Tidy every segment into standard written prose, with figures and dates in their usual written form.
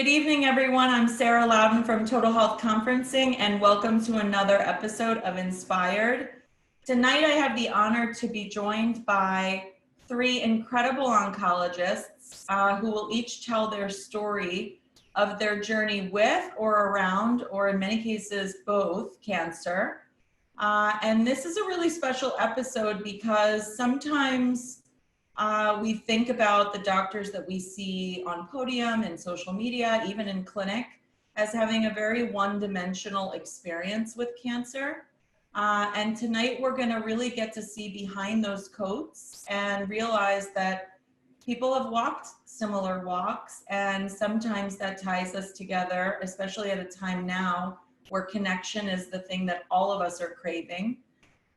Good evening, everyone. I'm Sarah Loudon from Total Health Conferencing, and welcome to another episode of inspirED. Tonight, I have the honor to be joined by three incredible oncologists who will each tell their story of their journey with or around, or in many cases, both cancer. And this is a really special episode because sometimes we think about the doctors that we see on podium and social media, even in clinic, as having a very one-dimensional experience with cancer. And tonight we're going to really get to see behind those coats and realize that people have walked similar walks, and sometimes that ties us together, especially at a time now where connection is the thing that all of us are craving.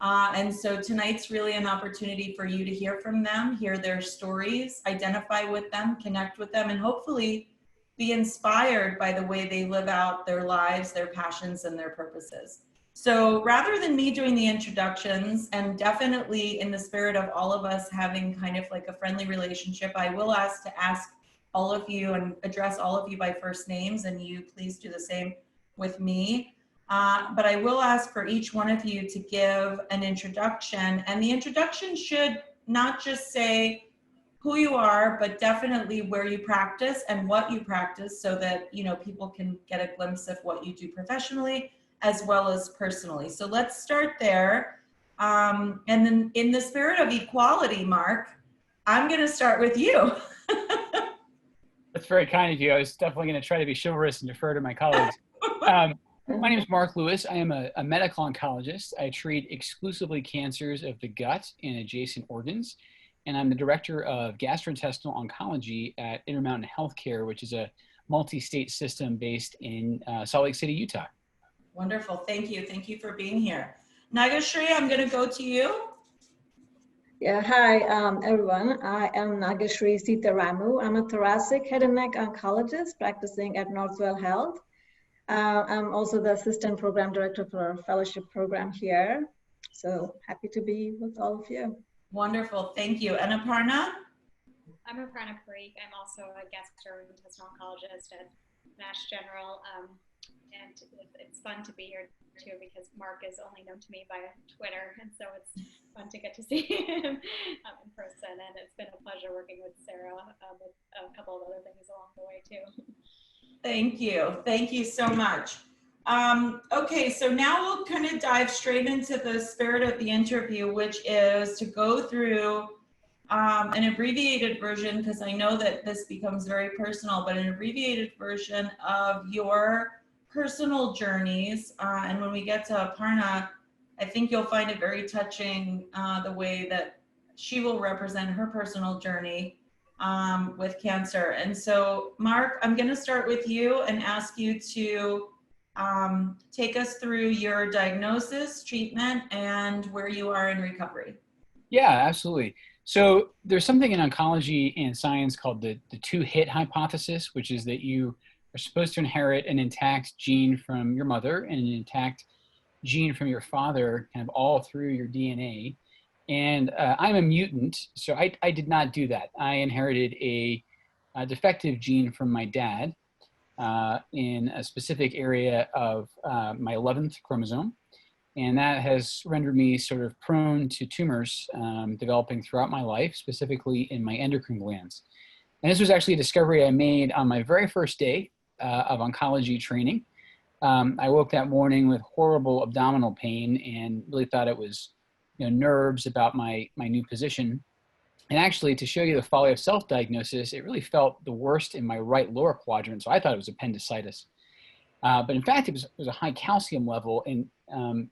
And so tonight's really an opportunity for you to hear from them, hear their stories, identify with them, connect with them, and hopefully be inspired by the way they live out their lives, their passions, and their purposes. So rather than me doing the introductions, and definitely in the spirit of all of us having kind of like a friendly relationship, I will ask all of you and address all of you by first names, and you please do the same with me. But I will ask for each one of you to give an introduction, and the introduction should not just say who you are, but definitely where you practice and what you practice, so that people can get a glimpse of what you do professionally as well as personally. So let's start there. And then in the spirit of equality, Mark, I'm going to start with you. That's very kind of you. I was definitely going to try to be chivalrous and defer to my colleagues. My name is Mark Lewis. I am a medical oncologist. I treat exclusively cancers of the gut and adjacent organs. And I'm the director of gastrointestinal oncology at Intermountain Healthcare, which is a multi-state system based in Salt Lake City, Utah. Wonderful. Thank you. Thank you for being here. Nagashree, I'm going to go to you. Yeah, hi, everyone. I am Nagashree Seetharamu. I'm a thoracic head and neck oncologist practicing at Northwell Health. I'm also the assistant program director for our fellowship program here. So happy to be with all of you. Wonderful, thank you. And Aparna? I'm Aparna Parikh. I'm also a gastrointestinal oncologist at Mass General. And it's fun to be here too, because Mark is only known to me by Twitter. And so it's fun to get to see him in person. And it's been a pleasure working with Sarah with a couple of other things along the way too. Thank you. Thank you so much. Okay, so now we'll kind of dive straight into the spirit of the interview, which is to go through an abbreviated version, because I know that this becomes very personal, but an abbreviated version of your personal journeys. And when we get to Aparna, I think you'll find it very touching the way that she will represent her personal journey with cancer. And so, Mark, I'm going to start with you and ask you to take us through your diagnosis, treatment, and where you are in recovery. Yeah, absolutely. So there's something in oncology and science called the two-hit hypothesis, which is that you are supposed to inherit an intact gene from your mother and an intact gene from your father, kind of all through your DNA. And I'm a mutant, so I did not do that. I inherited a defective gene from my dad in a specific area of my 11th chromosome. And that has rendered me sort of prone to tumors developing throughout my life, specifically in my endocrine glands. And this was actually a discovery I made on my very first day of oncology training. I woke that morning with horrible abdominal pain and really thought it was nerves about my new position. And actually, to show you the folly of self-diagnosis, it really felt the worst in my right lower quadrant. So I thought it was appendicitis. But in fact, it was a high calcium level. And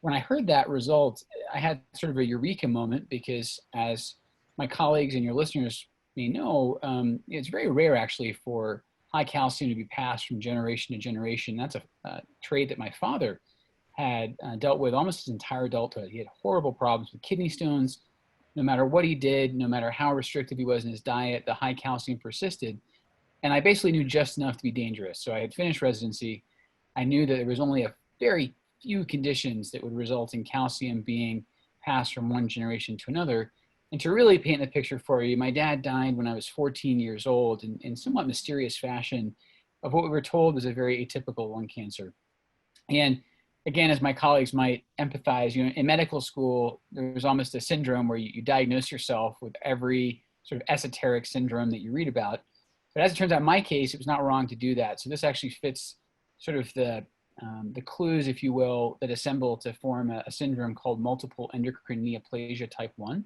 when I heard that result, I had sort of a eureka moment, because as my colleagues and your listeners may know, it's very rare actually for high calcium to be passed from generation to generation. That's a trait that my father had dealt with almost his entire adulthood. He had horrible problems with kidney stones. No matter what he did, no matter how restrictive he was in his diet, the high calcium persisted. And I basically knew just enough to be dangerous. So I had finished residency. I knew that there was only a very few conditions that would result in calcium being passed from one generation to another. And to really paint the picture for you, my dad died when I was 14 years old in somewhat mysterious fashion. of what we were told was a very atypical lung cancer. And again, as my colleagues might empathize, in medical school, there's almost a syndrome where you diagnose yourself with every sort of esoteric syndrome that you read about. But as it turns out, in my case, it was not wrong to do that. So this actually fits sort of the clues, if you will, that assemble to form a syndrome called multiple endocrine neoplasia type 1.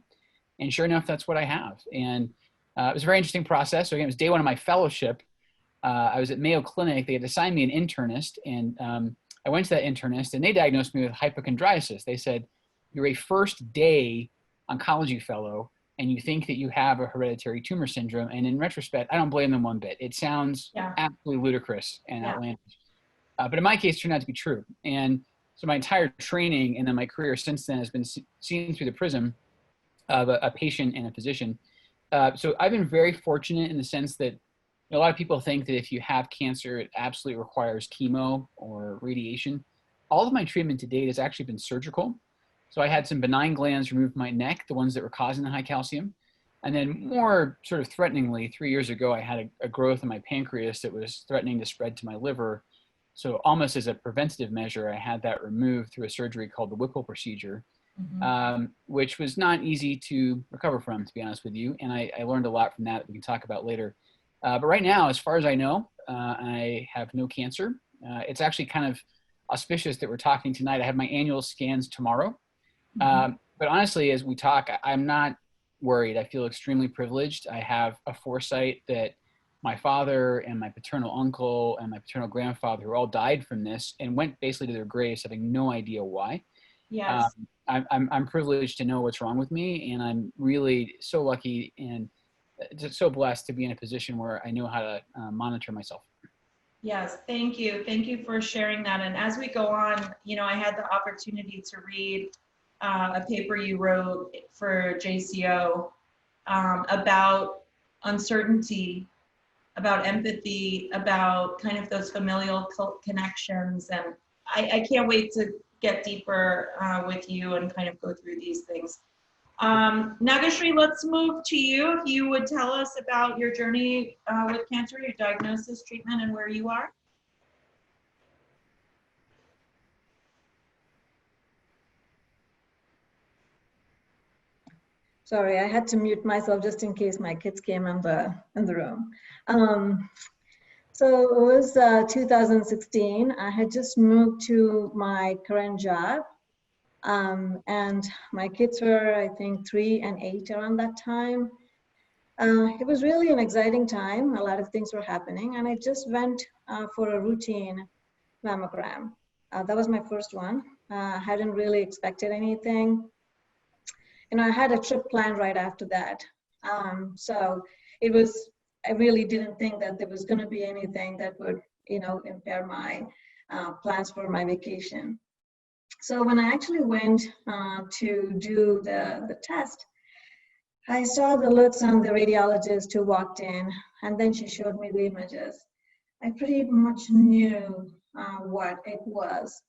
And sure enough, that's what I have. And it was a very interesting process. So again, it was day one of my fellowship. I was at Mayo Clinic. They had assigned me an internist, and I went to that internist, and they diagnosed me with hypochondriasis. They said, you're a first day oncology fellow, and you think that you have a hereditary tumor syndrome. And in retrospect, I don't blame them one bit. It sounds absolutely ludicrous and outlandish. But in my case, it turned out to be true. And so my entire training and then my career since then has been seen through the prism of a patient and a physician. So I've been very fortunate in the sense that a lot of people think that if you have cancer, it absolutely requires chemo or radiation. All of my treatment to date has actually been surgical. So I had some benign glands removed from my neck, the ones that were causing the high calcium. And then more sort of threateningly, 3 years ago, I had a growth in my pancreas that was threatening to spread to my liver. So almost as a preventative measure, I had that removed through a surgery called the Whipple procedure, which was not easy to recover from, to be honest with you. And I learned a lot from that we can talk about later. But right now, as far as I know, I have no cancer. It's actually kind of auspicious that we're talking tonight. I have my annual scans tomorrow. But honestly, as we talk, I'm not worried. I feel extremely privileged. I have a foresight that my father and my paternal uncle and my paternal grandfather, who all died from this and went basically to their graves having no idea why. Yes. I'm privileged to know what's wrong with me, and I'm really so lucky and just so blessed to be in a position where I know how to monitor myself. Yes, thank you. Thank you for sharing that. And as we go on, I had the opportunity to read a paper you wrote for JCO about uncertainty, about empathy, about kind of those familial connections. And I can't wait to get deeper with you and kind of go through these things. Nagashree, let's move to you. If you would tell us about your journey with cancer, your diagnosis, treatment, and where you are. Sorry, I had to mute myself just in case my kids came in the room. So it was 2016. I had just moved to my current job. And my kids were, I think, 3 and 8 around that time. It was really an exciting time. A lot of things were happening, and I just went for a routine mammogram. That was my first one. I hadn't really expected anything. I had a trip planned right after that. So I really didn't think that there was going to be anything that would, impair my plans for my vacation. So when I actually went to do the test, I saw the looks on the radiologist who walked in, and then she showed me the images. I pretty much knew what it was.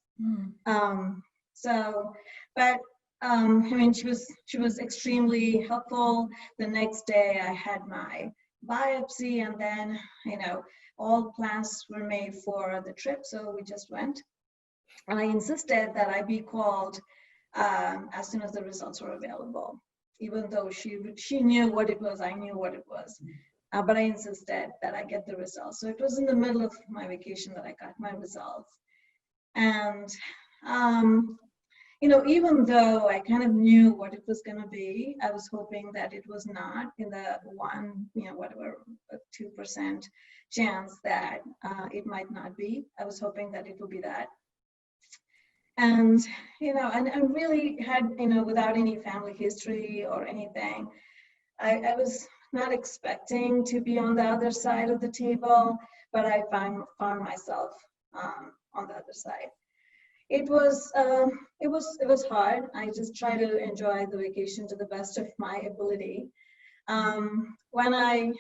She was extremely helpful. The next day I had my biopsy, and then, all plans were made for the trip, so we just went. And I insisted that I be called as soon as the results were available. Even though she knew what it was, I knew what it was. But I insisted that I get the results. So it was in the middle of my vacation that I got my results. And, even though I kind of knew what it was going to be, I was hoping that it was not in the 2% chance that it might not be. I was hoping that it would be that. And, and I really had, without any family history or anything, I was not expecting to be on the other side of the table, but I found myself on the other side. It was hard. I just tried to enjoy the vacation to the best of my ability. When I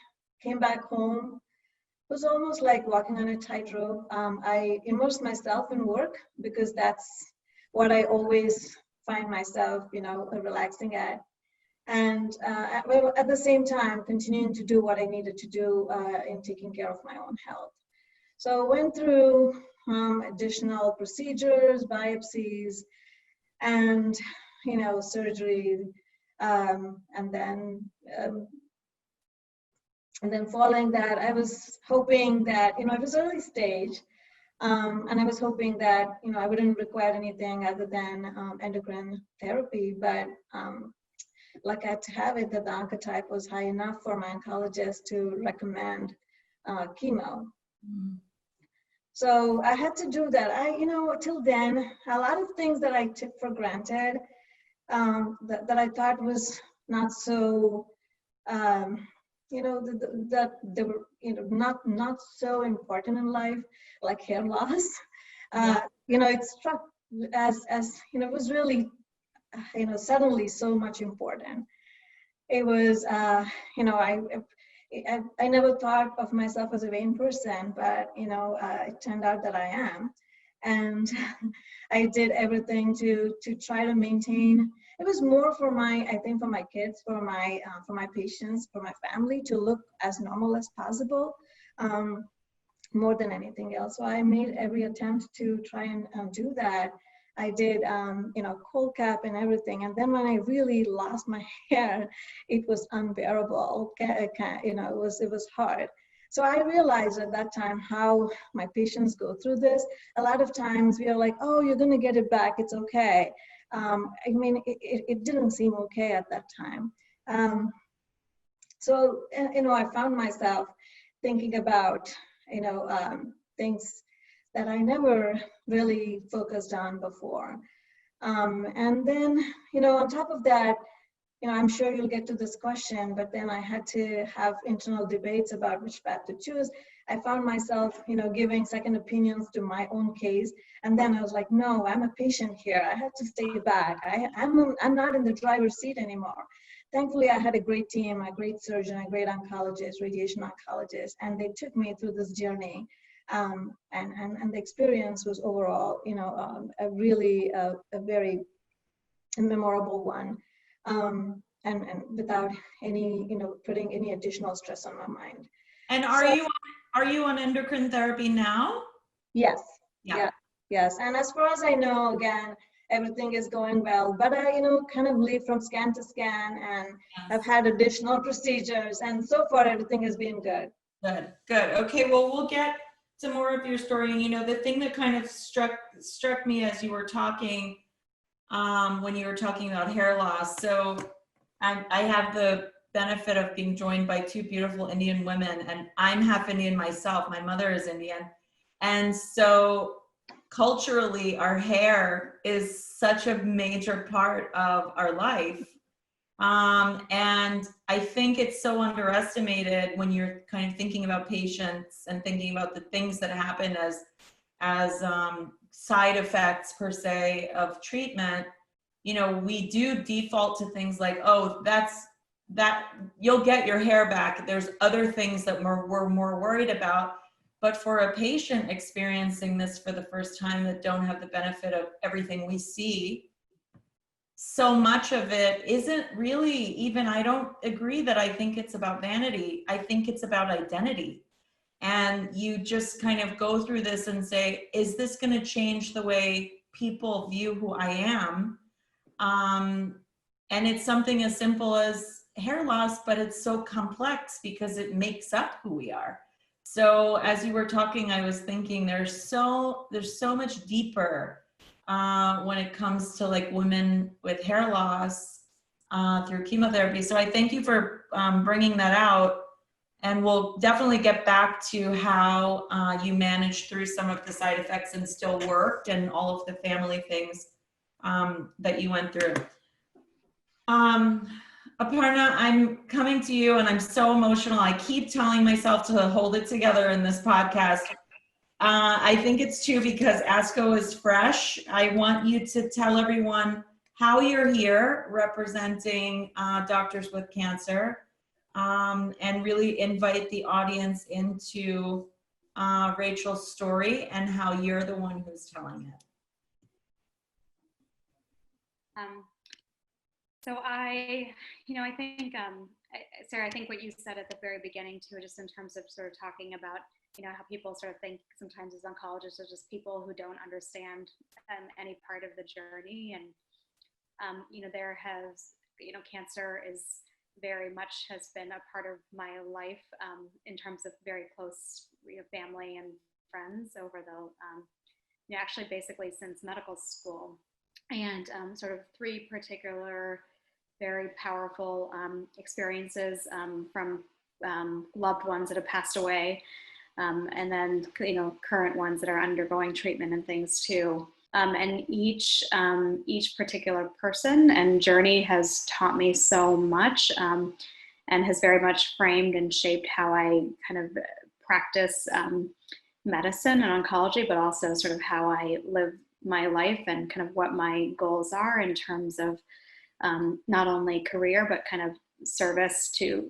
came back home, it was almost like walking on a tightrope. I immersed myself in work because that's what I always find myself, relaxing at. And at the same time, continuing to do what I needed to do in taking care of my own health. So went through additional procedures, biopsies, and surgery, and then following that, I was hoping that it was early stage, and I was hoping that I wouldn't require anything other than endocrine therapy, but luck had to have it that the oncotype was high enough for my oncologist to recommend chemo. Mm. So I had to do that. Till then, a lot of things that I took for granted, that I thought was not so, that they were, not so important in life, like hair loss. It struck as it was really, suddenly so much important. It was, I never thought of myself as a vain person, but it turned out that I am, and I did everything to try to maintain. It was more for I think for my kids, for my patients, for my family to look as normal as possible, more than anything else. So I made every attempt to try and do that. I did, cold cap and everything. And then when I really lost my hair, it was unbearable. It was hard. So I realized at that time how my patients go through this. A lot of times we are like, oh, you're going to get it back. It's okay. It didn't seem okay at that time. So I found myself thinking about, things that I never really focused on before. And then, on top of that, I'm sure you'll get to this question, but then I had to have internal debates about which path to choose. I found myself, giving second opinions to my own case. And then I was like, no, I'm a patient here. I have to stay back. I'm not in the driver's seat anymore. Thankfully, I had a great team, a great surgeon, a great oncologist, radiation oncologist, and they took me through this journey. And the experience was overall, a really a very memorable one, and without any, putting any additional stress on my mind. And are you on endocrine therapy now? Yes. Yeah. Yes. And as far as I know, again, everything is going well. But I, kind of live from scan to scan, and I've had additional procedures, and so far everything has been good. Good. Okay. Well, we'll get to more of your story. And the thing that kind of struck me as you were talking, when you were talking about hair loss. So I have the benefit of being joined by two beautiful Indian women, and I'm half Indian myself. My mother is Indian. And so culturally, our hair is such a major part of our life. And I think it's so underestimated when you're kind of thinking about patients and thinking about the things that happen as side effects per se of treatment. We do default to things like, oh, that you'll get your hair back. There's other things that we're more worried about. But for a patient experiencing this for the first time that don't have the benefit of everything we see, so much of it isn't really even, I don't agree that I think it's about vanity. I think it's about identity. And you just kind of go through this and say, is this going to change the way people view who I am? And it's something as simple as hair loss, but it's so complex because it makes up who we are. So as you were talking, I was thinking there's so much deeper when it comes to like women with hair loss through chemotherapy. So I thank you for bringing that out. And we'll definitely get back to how you managed through some of the side effects and still worked, and all of the family things that you went through. Aparna, I'm coming to you and I'm so emotional. I keep telling myself to hold it together in this podcast. I think it's too because ASCO is fresh. I want you to tell everyone how you're here representing doctors with cancer, and really invite the audience into Rachel's story and how you're the one who's telling it. So I think, Sarah, I think what you said at the very beginning too, just in terms of sort of talking about how people sort of think sometimes as oncologists are just people who don't understand any part of the journey. And, there has, cancer is very much has been a part of my life in terms of very close family and friends over the, actually basically since medical school. And sort of three particular very powerful experiences from loved ones that have passed away. And then, current ones that are undergoing treatment and things too. And each particular person and journey has taught me so much and has very much framed and shaped how I kind of practice medicine and oncology, but also sort of how I live my life and kind of what my goals are in terms of not only career, but kind of service to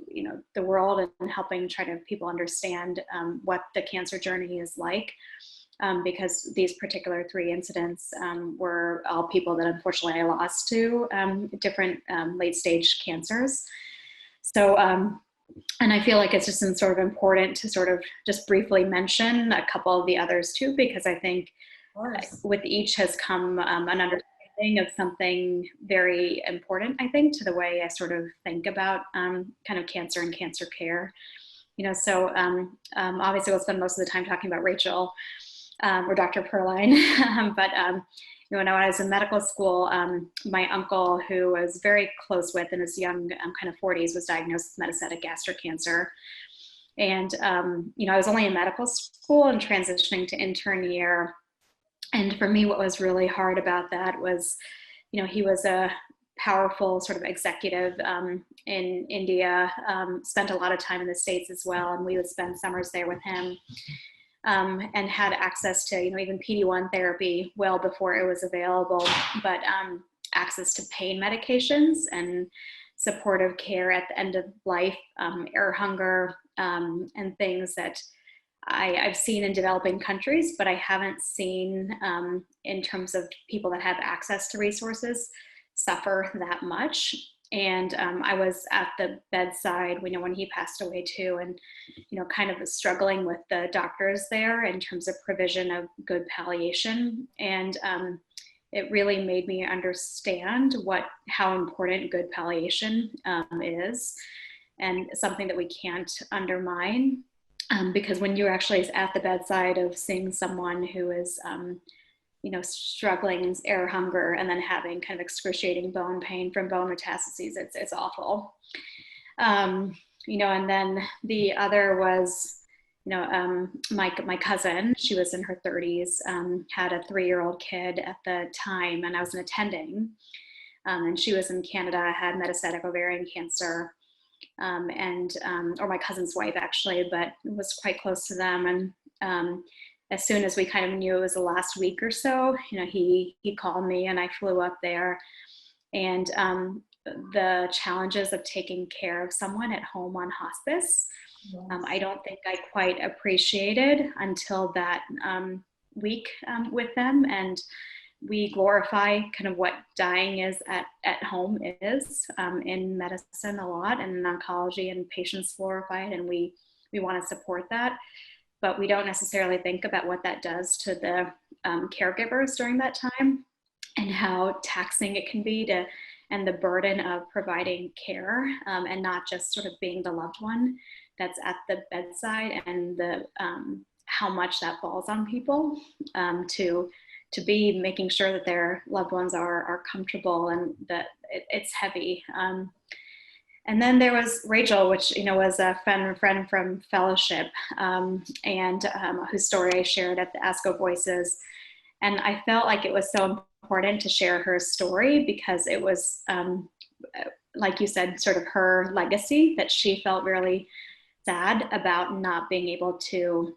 the world and helping try to people understand what the cancer journey is like, because these particular three incidents were all people that unfortunately I lost to different late stage cancers. So and I feel like it's just sort of important to sort of just briefly mention a couple of the others too, because I think with each has come an understanding of something very important, I think, to the way I sort of think about kind of cancer and cancer care. So obviously we'll spend most of the time talking about Rachel or Dr. Perline, but when I was in medical school, my uncle, who I was very close with in his young kind of 40s, was diagnosed with metastatic gastric cancer. And, I was only in medical school and transitioning to intern year. And for me, what was really hard about that was, he was a powerful sort of executive in India, spent a lot of time in the States as well. And we would spend summers there with him. And had access to, even PD-1 therapy well before it was available, but access to pain medications and supportive care at the end of life, air hunger, and things that I've seen in developing countries, but I haven't seen in terms of people that have access to resources suffer that much. And I was at the bedside, when he passed away too, and, kind of struggling with the doctors there in terms of provision of good palliation. And it really made me understand how important good palliation is, and something that we can't undermine. Because when you're actually at the bedside of seeing someone who is struggling in air hunger and then having kind of excruciating bone pain from bone metastases, it's awful. And then the other was, my cousin. She was in her 30s, had a 3-year-old kid at the time, and I was attending. And she was in Canada, had metastatic ovarian cancer, or my cousin's wife actually, but was quite close to them. And as soon as we kind of knew it was the last week or so, he called me and I flew up there. And the challenges of taking care of someone at home on hospice, I don't think I quite appreciated until that week with them. And we glorify kind of what dying is at home is in medicine a lot, and in oncology, and patients glorify it, and we want to support that. But we don't necessarily think about what that does to the caregivers during that time, and how taxing it can be and the burden of providing care, and not just sort of being the loved one that's at the bedside, and the how much that falls on people to be making sure that their loved ones are comfortable, and that it's heavy. And then there was Rachel, which, was a friend from fellowship, and whose story I shared at the ASCO Voices. And I felt like it was so important to share her story, because it was, like you said, sort of her legacy that she felt really sad about not being able to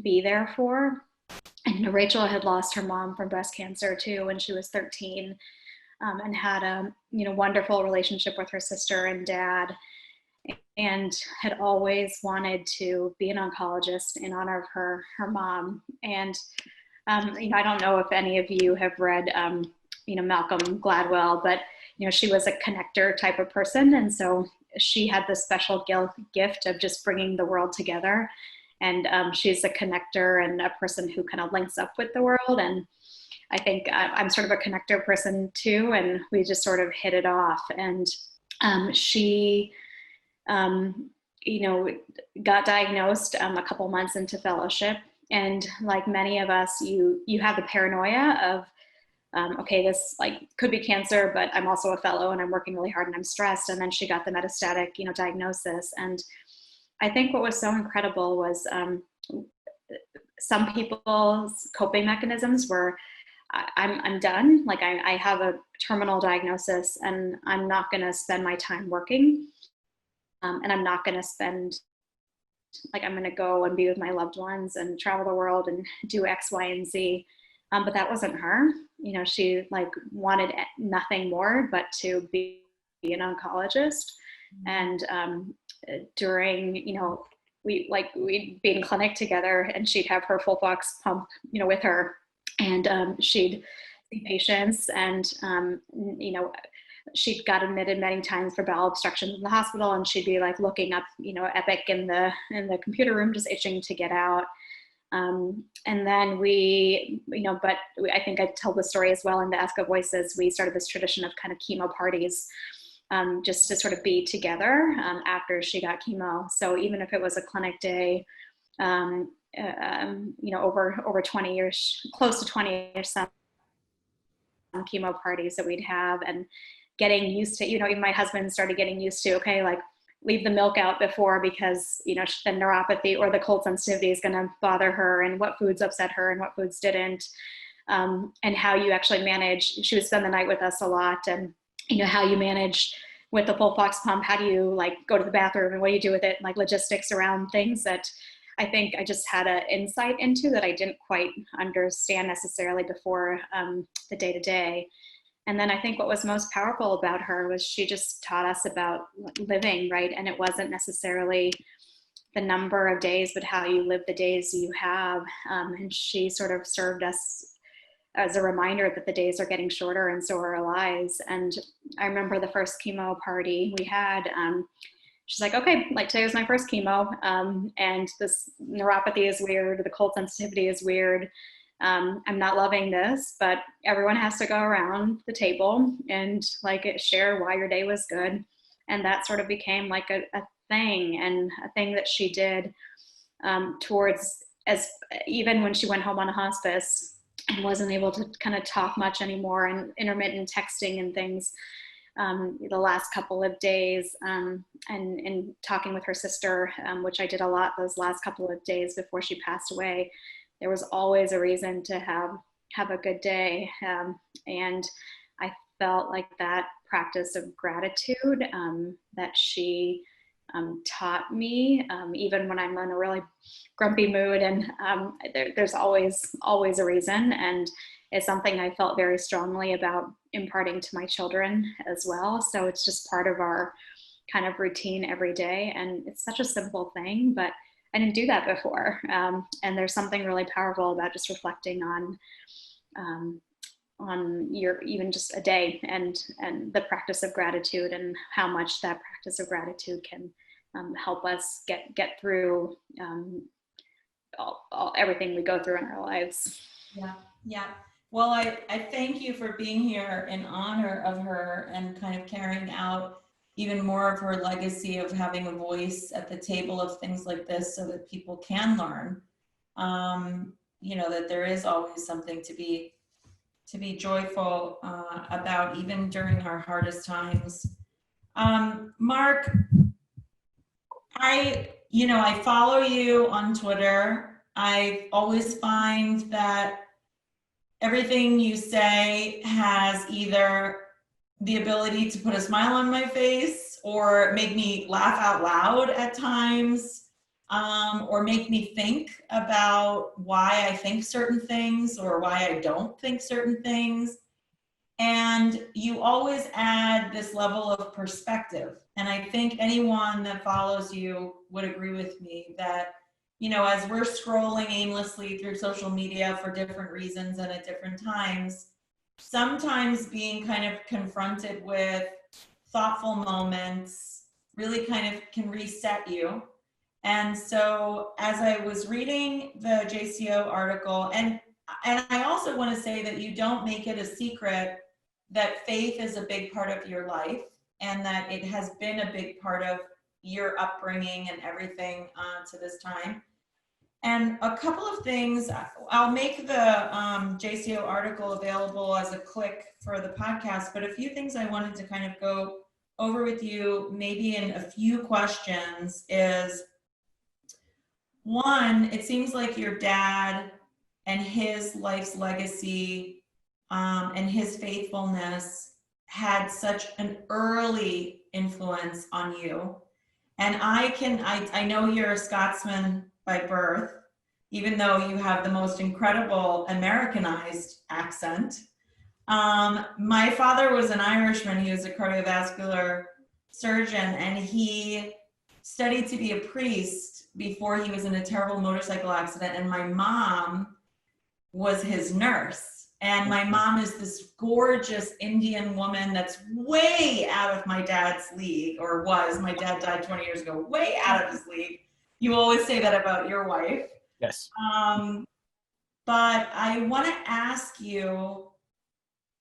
be there for. And Rachel had lost her mom from breast cancer too when she was 13. And had a wonderful relationship with her sister and dad, and had always wanted to be an oncologist in honor of her mom. And I don't know if any of you have read Malcolm Gladwell, but she was a connector type of person, and so she had the special gift of just bringing the world together And she's a connector and a person who kind of links up with the world. And I think I'm sort of a connector person too. And we just sort of hit it off. And she, you know, got diagnosed a couple months into fellowship. And like many of us, you have the paranoia of, okay, this like could be cancer, but I'm also a fellow and I'm working really hard and I'm stressed. And then she got the metastatic, you know, diagnosis. And I think what was so incredible was some people's coping mechanisms were, I'm done. Like I have a terminal diagnosis and I'm not going to spend my time working. And I'm not going to spend, like, I'm going to go and be with my loved ones and travel the world and do X, Y, and Z. But that wasn't her. You know, she like wanted nothing more but to be an oncologist. And during, you know, we'd be in clinic together and she'd have her FolFox pump, you know, with her, and she'd see patients, and you know, she'd got admitted many times for bowel obstructions in the hospital, and she'd be like looking up, you know, Epic in the computer room, just itching to get out. And then we, you know, but I think I tell the story as well in the Ask of Voices. We started this tradition of kind of chemo parties, just to sort of be together after she got chemo. So even if it was a clinic day, you know, over 20 years, close to 20 or some chemo parties that we'd have, and getting used to, you know, even my husband started getting used to, okay, like leave the milk out before, because, you know, the neuropathy or the cold sensitivity is going to bother her, and what foods upset her and what foods didn't, and how you actually manage. She would spend the night with us a lot, and, you know, how you manage with the FolFox pump, how do you like go to the bathroom and what do you do with it, like logistics around things that I think I just had an insight into that I didn't quite understand necessarily before the day-to-day. And then I think what was most powerful about her was she just taught us about living, right? And it wasn't necessarily the number of days, but how you live the days you have. And she sort of served us as a reminder that the days are getting shorter, and so are our lives. And I remember the first chemo party we had, she's like, okay, like today was my first chemo, and this neuropathy is weird, the cold sensitivity is weird. I'm not loving this, but everyone has to go around the table and like share why your day was good. And that sort of became like a thing, and a thing that she did towards, as even when she went home on a hospice and wasn't able to kind of talk much anymore, and intermittent texting and things, the last couple of days, and talking with her sister, which I did a lot those last couple of days before she passed away. There was always a reason to have a good day. And I felt like that practice of gratitude that she taught me, even when I'm in a really grumpy mood, and there's always a reason. And it's something I felt very strongly about imparting to my children as well. So it's just part of our kind of routine every day. And it's such a simple thing, but I didn't do that before. And there's something really powerful about just reflecting on your, even just a day, and the practice of gratitude, and how much that practice of gratitude can help us get through everything we go through in our lives. Yeah. Well, I thank you for being here in honor of her, and kind of carrying out even more of her legacy of having a voice at the table of things like this, so that people can learn, you know, that there is always something to be joyful about, even during our hardest times. Mark, I follow you on Twitter. I always find that everything you say has either the ability to put a smile on my face, or make me laugh out loud at times, or make me think about why I think certain things, or why I don't think certain things. And you always add this level of perspective. And I think anyone that follows you would agree with me that, you know, as we're scrolling aimlessly through social media for different reasons and at different times, sometimes being kind of confronted with thoughtful moments really kind of can reset you. And so as I was reading the JCO article, and I also want to say that you don't make it a secret that faith is a big part of your life and that it has been a big part of your upbringing and everything to this time. And a couple of things, I'll make the JCO article available as a click for the podcast, but a few things I wanted to kind of go over with you, maybe in a few questions, is one, it seems like your dad and his life's legacy and his faithfulness had such an early influence on you. And I know you're a Scotsman by birth, even though you have the most incredible Americanized accent. My father was an Irishman. He was a cardiovascular surgeon, and he studied to be a priest before he was in a terrible motorcycle accident. And my mom was his nurse. And my mom is this gorgeous Indian woman that's way out of my dad's league, or was. My dad died 20 years ago, way out of his league. You always say that about your wife. Yes. But I want to ask you,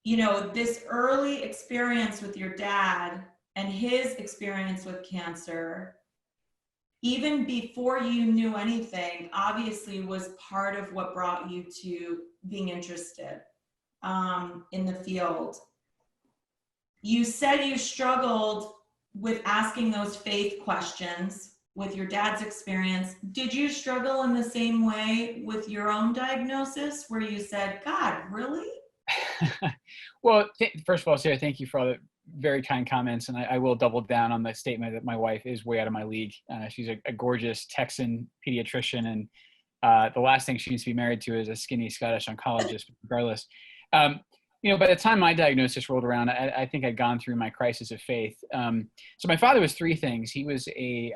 you know, this early experience with your dad and his experience with cancer, even before you knew anything, obviously was part of what brought you to being interested in the field. You said you struggled with asking those faith questions with your dad's experience. Did you struggle in the same way with your own diagnosis, where you said, God, really? Well, first of all, Sarah, thank you for all the very kind comments. And I will double down on the statement that my wife is way out of my league. She's a gorgeous Texan pediatrician, and the last thing she needs to be married to is a skinny Scottish oncologist, regardless. You know, by the time my diagnosis rolled around, I think I'd gone through my crisis of faith. So my father was three things. He was a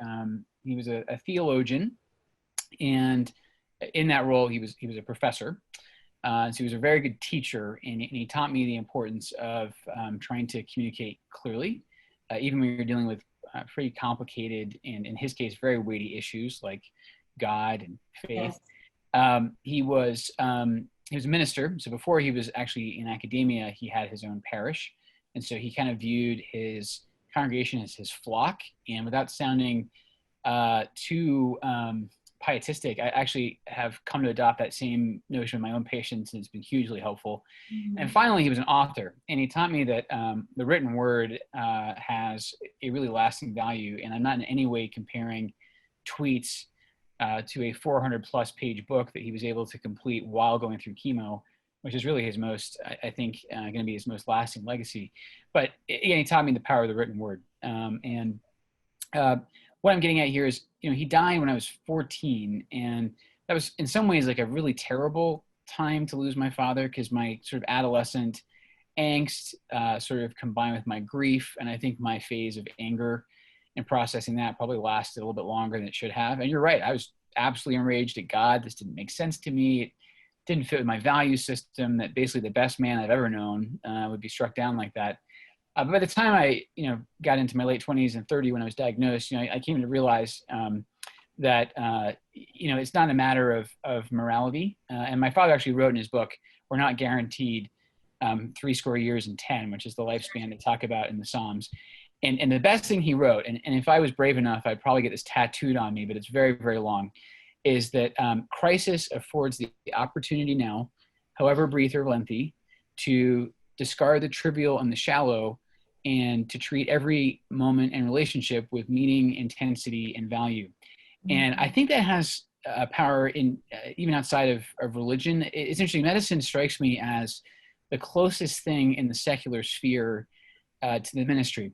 theologian, and in that role, he was a professor. So he was a very good teacher, and he taught me the importance of trying to communicate clearly, even when you're dealing with pretty complicated and, in his case, very weighty issues like God and faith. Yes. He was a minister. So before he was actually in academia, he had his own parish. And so he kind of viewed his congregation as his flock. And without sounding too pietistic, I actually have come to adopt that same notion of my own patients, and it's been hugely helpful. Mm-hmm. And finally, he was an author, and he taught me that the written word has a really lasting value. And I'm not in any way comparing tweets to a 400 plus page book that he was able to complete while going through chemo, which is really his most, I think, going to be his most lasting legacy. But again, he taught me the power of the written word. What I'm getting at here is, you know, he died when I was 14, and that was in some ways like a really terrible time to lose my father, because my sort of adolescent angst sort of combined with my grief, and I think my phase of anger and processing that probably lasted a little bit longer than it should have. And you're right, I was absolutely enraged at God. This didn't make sense to me. It didn't fit with my value system, that basically the best man I've ever known would be struck down like that. But by the time I, got into my late 20s and 30 when I was diagnosed, I came to realize that, it's not a matter of morality. And my father actually wrote in his book, "We're not guaranteed 80 years and 10, which is the lifespan they talk about in the Psalms." And the best thing he wrote, and if I was brave enough, I'd probably get this tattooed on me, but it's very, very long, is that crisis affords the opportunity now, however brief or lengthy, to discard the trivial and the shallow, and to treat every moment and relationship with meaning, intensity, and value. Mm-hmm. And I think that has power in even outside of religion. It's interesting. Medicine strikes me as the closest thing in the secular sphere to the ministry.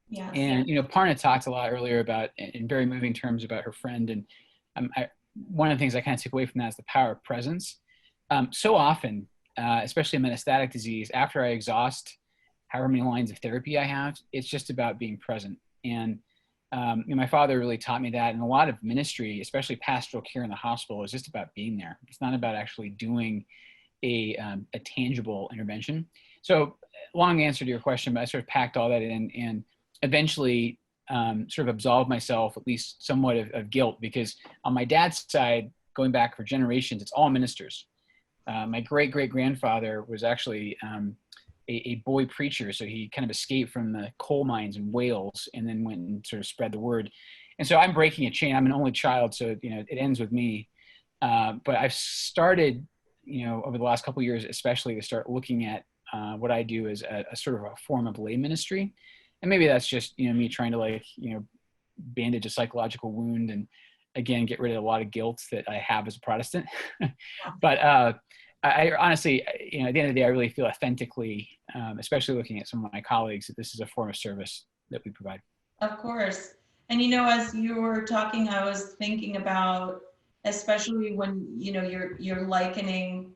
Yes. And, Aparna talked a lot earlier about, in very moving terms, about her friend. And one of the things I kind of took away from that is the power of presence. So often, especially in metastatic disease, after I exhaust however many lines of therapy I have, it's just about being present. And my father really taught me that. And a lot of ministry, especially pastoral care in the hospital, is just about being there. It's not about actually doing a tangible intervention. So long answer to your question, but I sort of packed all that in. And eventually, sort of absolve myself, at least somewhat of guilt, because on my dad's side, going back for generations, it's all ministers. My great-great-grandfather was actually a boy preacher, so he kind of escaped from the coal mines in Wales and then went and sort of spread the word. And so I'm breaking a chain. I'm an only child, so it ends with me. But I've started, over the last couple of years, especially, to start looking at what I do as a sort of a form of lay ministry. And maybe that's just, me trying to bandage a psychological wound and, again, get rid of a lot of guilt that I have as a Protestant. But I honestly, at the end of the day, I really feel authentically, especially looking at some of my colleagues, that this is a form of service that we provide. Of course. And, as you were talking, I was thinking about, especially when, you're likening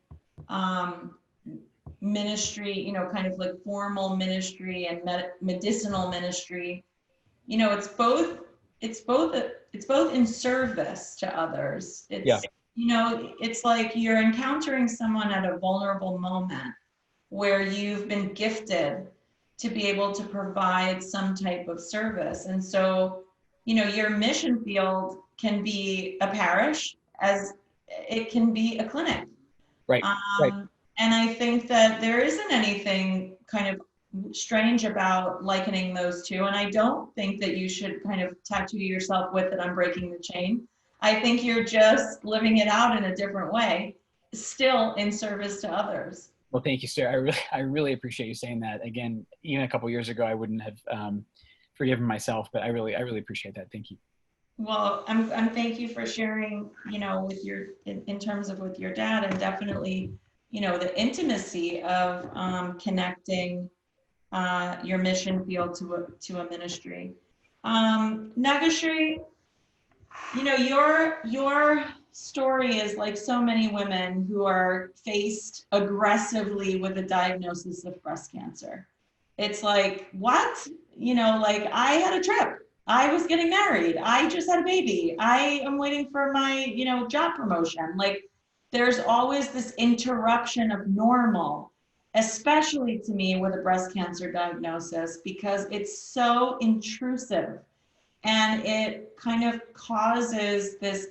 ministry, kind of like formal ministry and medicinal ministry, it's both in service to others. It's, it's like you're encountering someone at a vulnerable moment where you've been gifted to be able to provide some type of service. And so, your mission field can be a parish as it can be a clinic. Right. Right. And I think that there isn't anything kind of strange about likening those two. And I don't think that you should kind of tattoo yourself with that I'm breaking the chain. I think you're just living it out in a different way, still in service to others. Well, thank you, Sarah. I really appreciate you saying that. Again, even a couple of years ago, I wouldn't have forgiven myself, but I really appreciate that. Thank you. Well, I'm thank you for sharing, with your, in terms of with your dad, and definitely, the intimacy of connecting your mission field to a ministry. Nagashree, your story is like so many women who are faced aggressively with a diagnosis of breast cancer. It's like, what? I had a trip. I was getting married. I just had a baby. I am waiting for my, job promotion. Like, there's always this interruption of normal, especially to me with a breast cancer diagnosis, because it's so intrusive and it kind of causes this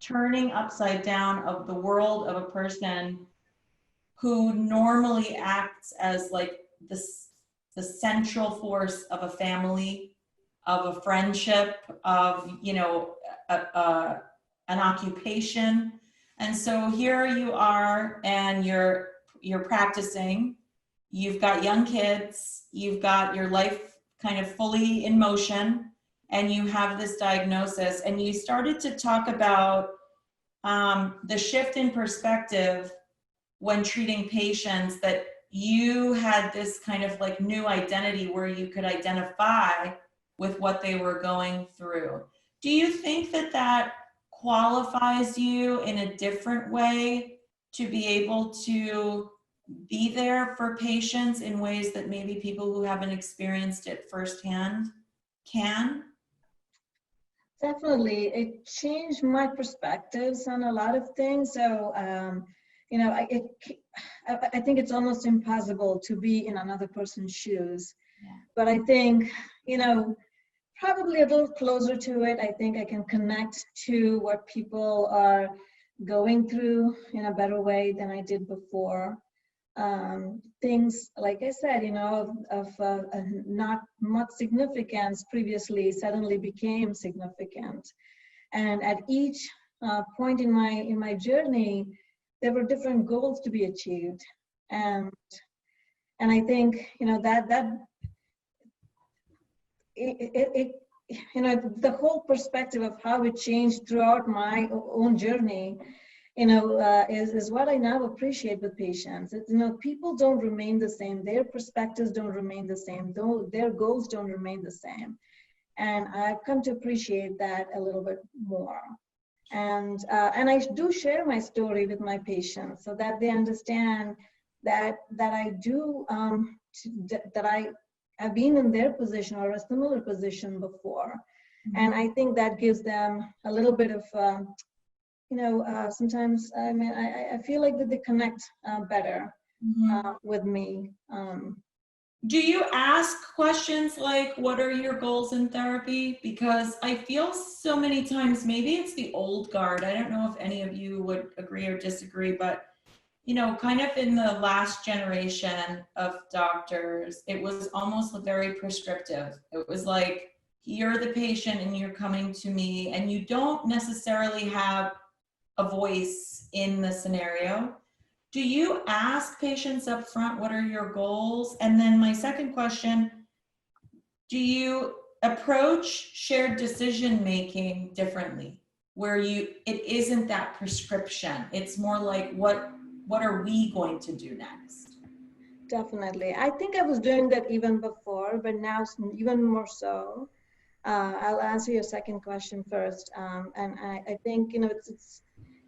turning upside down of the world of a person who normally acts as like the central force of a family, of a friendship, of, an occupation. And so here you are, and you're practicing, you've got young kids, you've got your life kind of fully in motion, and you have this diagnosis, and you started to talk about the shift in perspective when treating patients, that you had this kind of like new identity where you could identify with what they were going through. Do you think that qualifies you in a different way to be able to be there for patients in ways that maybe people who haven't experienced it firsthand can? Definitely, it changed my perspectives on a lot of things. So, I think it's almost impossible to be in another person's shoes. Yeah. But I think, probably a little closer to it. I think I can connect to what people are going through in a better way than I did before. Things, like I said, of not much significance previously suddenly became significant. And at each point in my journey, there were different goals to be achieved. And I think, the whole perspective of how it changed throughout my own journey, is what I now appreciate with patients. It's, people don't remain the same. Their perspectives don't remain the same. Though their goals don't remain the same. And I've come to appreciate that a little bit more. And I do share my story with my patients so that they understand that I do, that I have been in their position or a similar position before. Mm-hmm. And I think that gives them a little bit of, sometimes, I feel like that they connect better with me. Do you ask questions like, what are your goals in therapy? Because I feel so many times, maybe it's the old guard. I don't know if any of you would agree or disagree, but kind of in the last generation of doctors, it was almost very prescriptive. It was like, you're the patient and you're coming to me, and you don't necessarily have a voice in the scenario. Do you ask patients up front, what are your goals? And then my second question, do you approach shared decision making differently, where it isn't that prescription? It's more like, what are we going to do next? Definitely. I think I was doing that even before, but now even more so. I'll answer your second question first. And I think,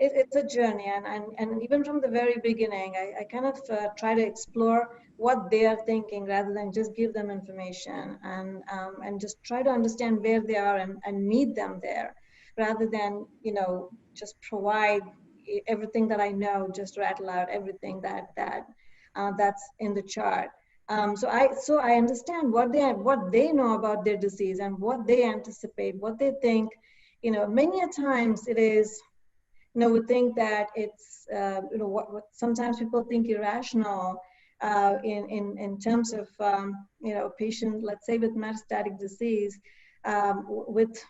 it's a journey. And even from the very beginning, I kind of try to explore what they are thinking rather than just give them information, and just try to understand where they are, and meet them there, rather than, just provide everything that I know, just rattle out everything that's in the chart. So I understand what they know about their disease, and what they anticipate, what they think. Many a times it is, we think that it's, what sometimes people think irrational, in terms of, patient, let's say with metastatic disease, with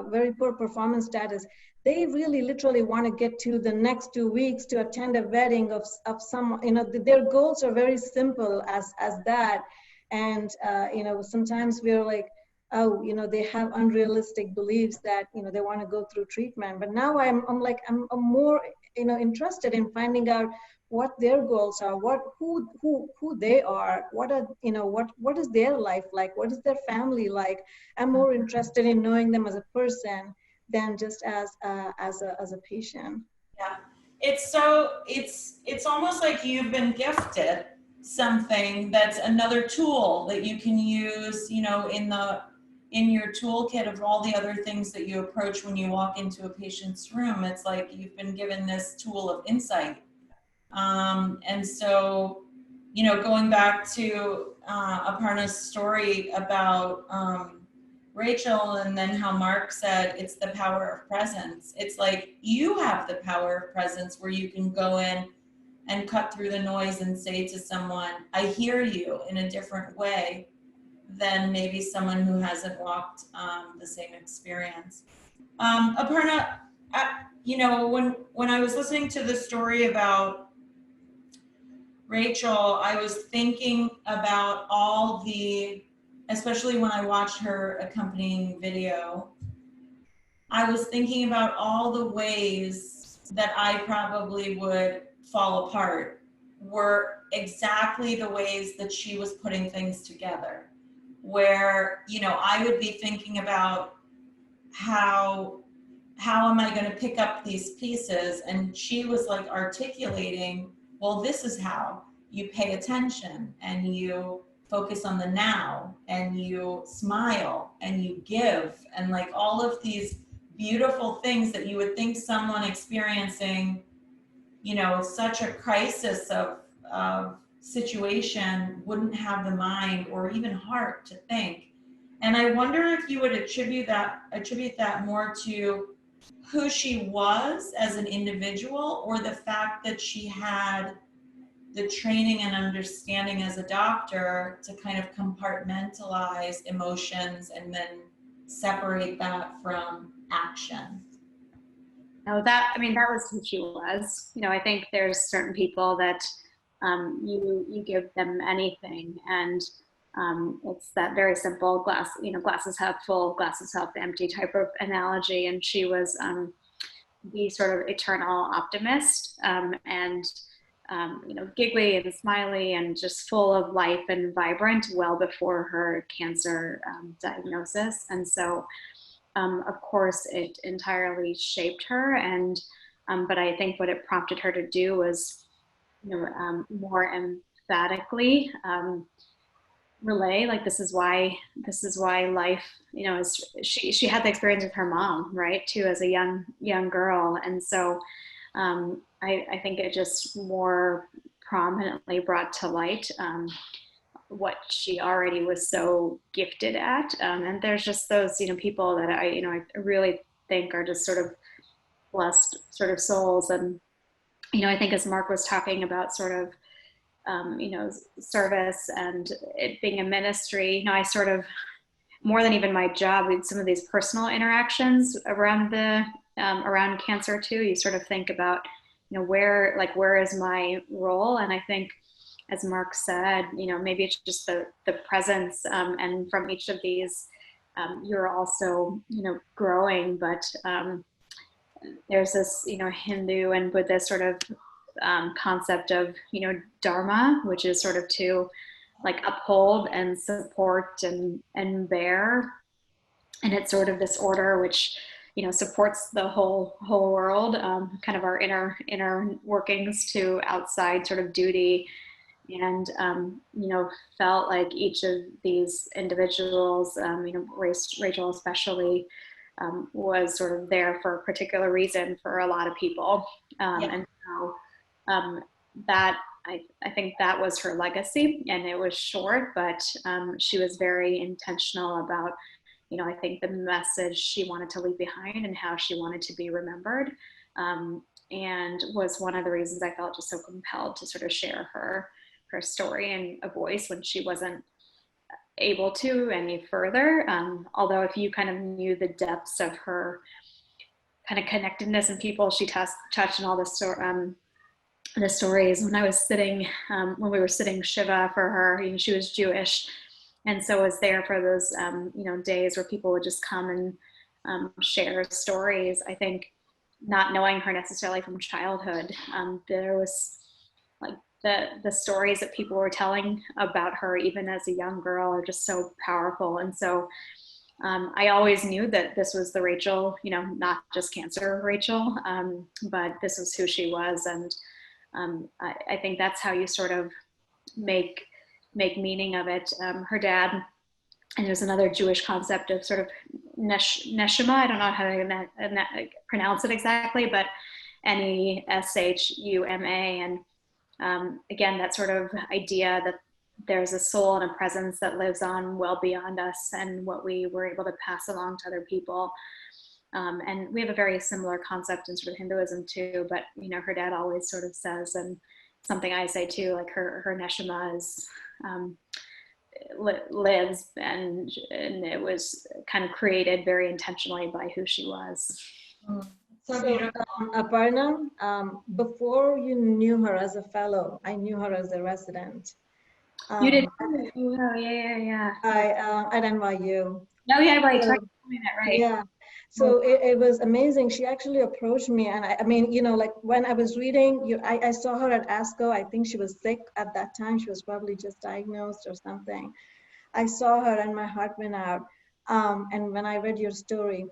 very poor performance status. They really literally want to get to the next 2 weeks to attend a wedding of someone. Their goals are very simple as that. And sometimes we're like, oh, they have unrealistic beliefs that, they want to go through treatment. But now I'm more, interested in finding out what their goals are, who they are, what is their life like, what is their family like. I'm more interested in knowing them as a person than just as a patient. Yeah, it's almost like you've been gifted something that's another tool that you can use, in your toolkit of all the other things that you approach when you walk into a patient's room. It's like you've been given this tool of insight. And so, going back to Aparna's story about Rachel, and then how Mark said it's the power of presence. It's like you have the power of presence, where you can go in and cut through the noise and say to someone, I hear you, in a different way than maybe someone who hasn't walked the same experience. Aparna, when I was listening to the story about Rachel, I was thinking about especially when I watched her accompanying video, I was thinking about all the ways that I probably would fall apart were exactly the ways that she was putting things together. Where, I would be thinking about how am I going to pick up these pieces? And she was like articulating, well, this is how you pay attention, and you focus on the now, and you smile, and you give, and like all of these beautiful things that you would think someone experiencing, such a crisis of situation wouldn't have the mind or even heart to think. And I wonder if you would attribute that more to who she was as an individual, or the fact that she had the training and understanding as a doctor to kind of compartmentalize emotions and then separate that from action. No, that was who she was. I think there's certain people that you give them anything, and it's that very simple glasses half full, glasses half empty type of analogy. And she was the sort of eternal optimist, and giggly and smiley and just full of life and vibrant well before her cancer diagnosis. And so, of course, it entirely shaped her. And but I think what it prompted her to do was, more emphatically relay, like, this is why life, is, she had the experience with her mom, right, too, as a young girl. And so I think it just more prominently brought to light what she already was so gifted at. And there's just those, people that I really think are just sort of blessed sort of souls. And, I think as Mark was talking about sort of, service and it being a ministry, I sort of, more than even my job, with some of these personal interactions around around cancer too, you sort of think about, where is my role? And I think, as Mark said, maybe it's just the presence, and from each of these, you're also, growing, but there's this, Hindu and Buddhist sort of concept of, dharma, which is sort of to like uphold and support and bear. And it's sort of this order which, supports the whole world, kind of our inner workings to outside sort of duty. And, felt like each of these individuals, Rachel especially, was sort of there for a particular reason for a lot of people. And so that, I think that was her legacy, and it was short, but she was very intentional about, I think the message she wanted to leave behind and how she wanted to be remembered, and was one of the reasons I felt just so compelled to sort of share her story and a voice when she wasn't able to any further. Although if you kind of knew the depths of her kind of connectedness and people she touched and all the stories, when I was sitting, when we were sitting Shiva for her, she was Jewish. And so was there for those, days where people would just come and share stories. I think not knowing her necessarily from childhood, there was like the stories that people were telling about her, even as a young girl, are just so powerful. And so I always knew that this was the Rachel, not just cancer Rachel, but this was who she was. And I think that's how you sort of make meaning of it. Her dad, and there's another Jewish concept of sort of neshama. I don't know how to pronounce it exactly, but Neshuma. And again, that sort of idea that there's a soul and a presence that lives on well beyond us and what we were able to pass along to other people. And we have a very similar concept in sort of Hinduism too, but her dad always sort of says, and something I say too, like her neshama is lives, and it was kind of created very intentionally by who she was. So Aparna, before you knew her as a fellow, I knew her as a resident. You did? Oh, yeah. At NYU. Oh, yeah, right. So, right. Yeah. So it was amazing. She actually approached me, and I mean, like when I was reading, I saw her at ASCO. I think she was sick at that time. She was probably just diagnosed or something. I saw her, and my heart went out. And when I read your story,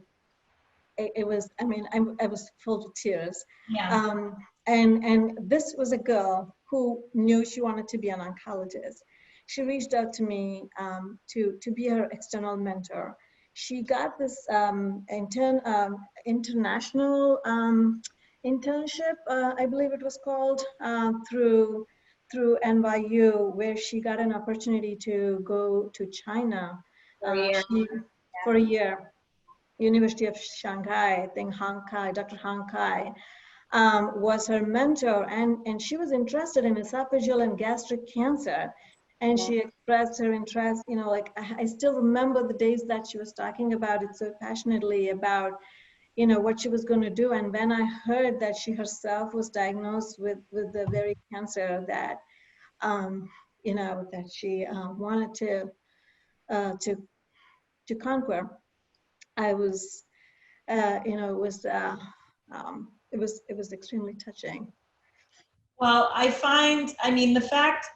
it was, I mean, I was full of tears. Yeah. And this was a girl who knew she wanted to be an oncologist. She reached out to me to be her external mentor. She got this international internship, I believe it was called, through NYU, where she got an opportunity to go to China for a year. University of Shanghai, I think Dr. Han Kai was her mentor, and she was interested in esophageal and gastric cancer. And she expressed her interest, like I still remember the days that she was talking about it so passionately about, what she was going to do. And when I heard that she herself was diagnosed with the very cancer that, that she wanted to conquer, I was, it was extremely touching. Well, I mean, the fact,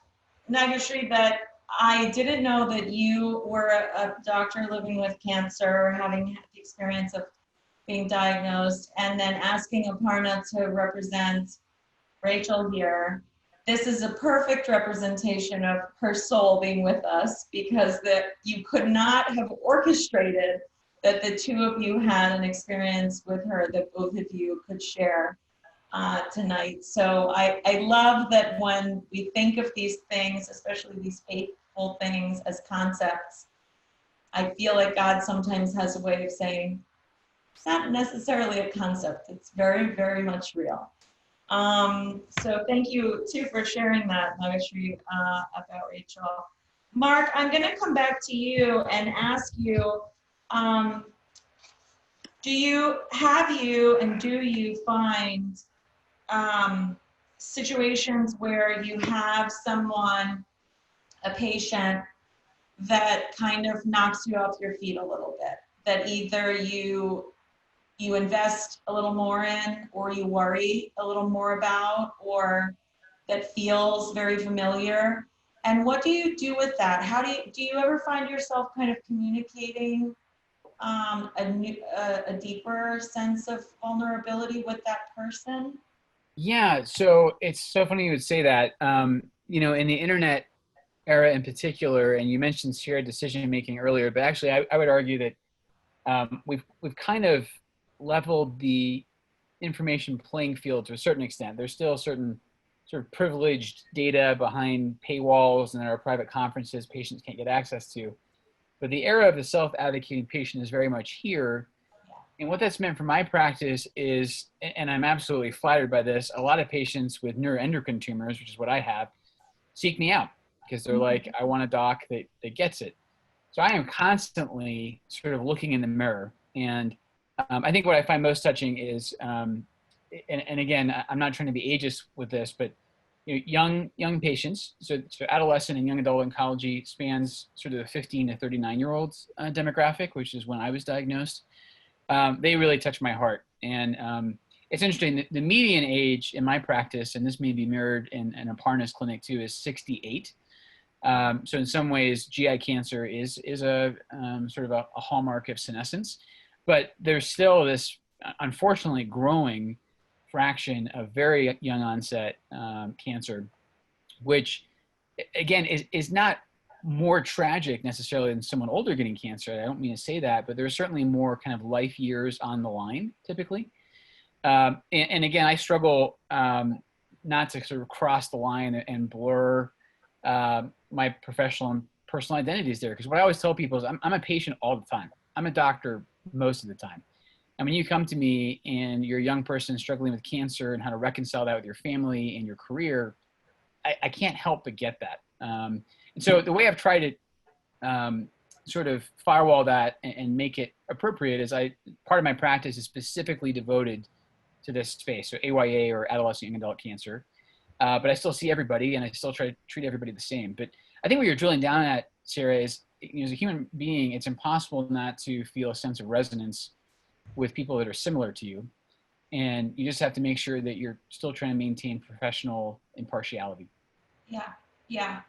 Nagashree, that I didn't know that you were a doctor living with cancer, having had the experience of being diagnosed, and then asking Aparna to represent Rachel here. This is a perfect representation of her soul being with us, because that you could not have orchestrated that the two of you had an experience with her that both of you could share tonight. So I love that when we think of these things, especially these beautiful things as concepts, I feel like God sometimes has a way of saying, it's not necessarily a concept. It's very, very much real. So thank you too for sharing that, Nagashree, about Rachel. Mark, I'm going to come back to you and ask you, do you find situations where you have someone, a patient, that kind of knocks you off your feet a little bit, that either you invest a little more in, or you worry a little more about, or that feels very familiar? And what do you do with that? How do you ever find yourself kind of communicating a deeper sense of vulnerability with that person? Yeah, so it's so funny you would say that. In the internet era in particular, and you mentioned shared decision making earlier, but actually I would argue that we've kind of leveled the information playing field to a certain extent. There's still certain sort of privileged data behind paywalls and our private conferences patients can't get access to. But the era of the self-advocating patient is very much here. And what that's meant for my practice is, and I'm absolutely flattered by this, a lot of patients with neuroendocrine tumors, which is what I have, seek me out because they're like, I want a doc that gets it. So I am constantly sort of looking in the mirror. And I think what I find most touching is, and again, I'm not trying to be ageist with this, but young patients, so adolescent and young adult oncology spans sort of the 15 to 39-year-olds demographic, which is when I was diagnosed. They really touch my heart. And it's interesting, the median age in my practice, and this may be mirrored in Aparna's clinic too, is 68. So in some ways, GI cancer is a sort of a hallmark of senescence, but there's still this, unfortunately, growing fraction of very young onset cancer, which again is not more tragic necessarily than someone older getting cancer. I don't mean to say that, but there's certainly more kind of life years on the line typically. And again, I struggle not to sort of cross the line and blur my professional and personal identities there. Because what I always tell people is I'm a patient all the time. I'm a doctor most of the time. And when you come to me and you're a young person struggling with cancer and how to reconcile that with your family and your career, I can't help but get that. And so the way I've tried to sort of firewall that and make it appropriate is part of my practice is specifically devoted to this space, so AYA or adolescent young adult cancer. But I still see everybody and I still try to treat everybody the same. But I think what you're drilling down at, Sarah, is as a human being, it's impossible not to feel a sense of resonance with people that are similar to you. And you just have to make sure that you're still trying to maintain professional impartiality. Yeah, yeah.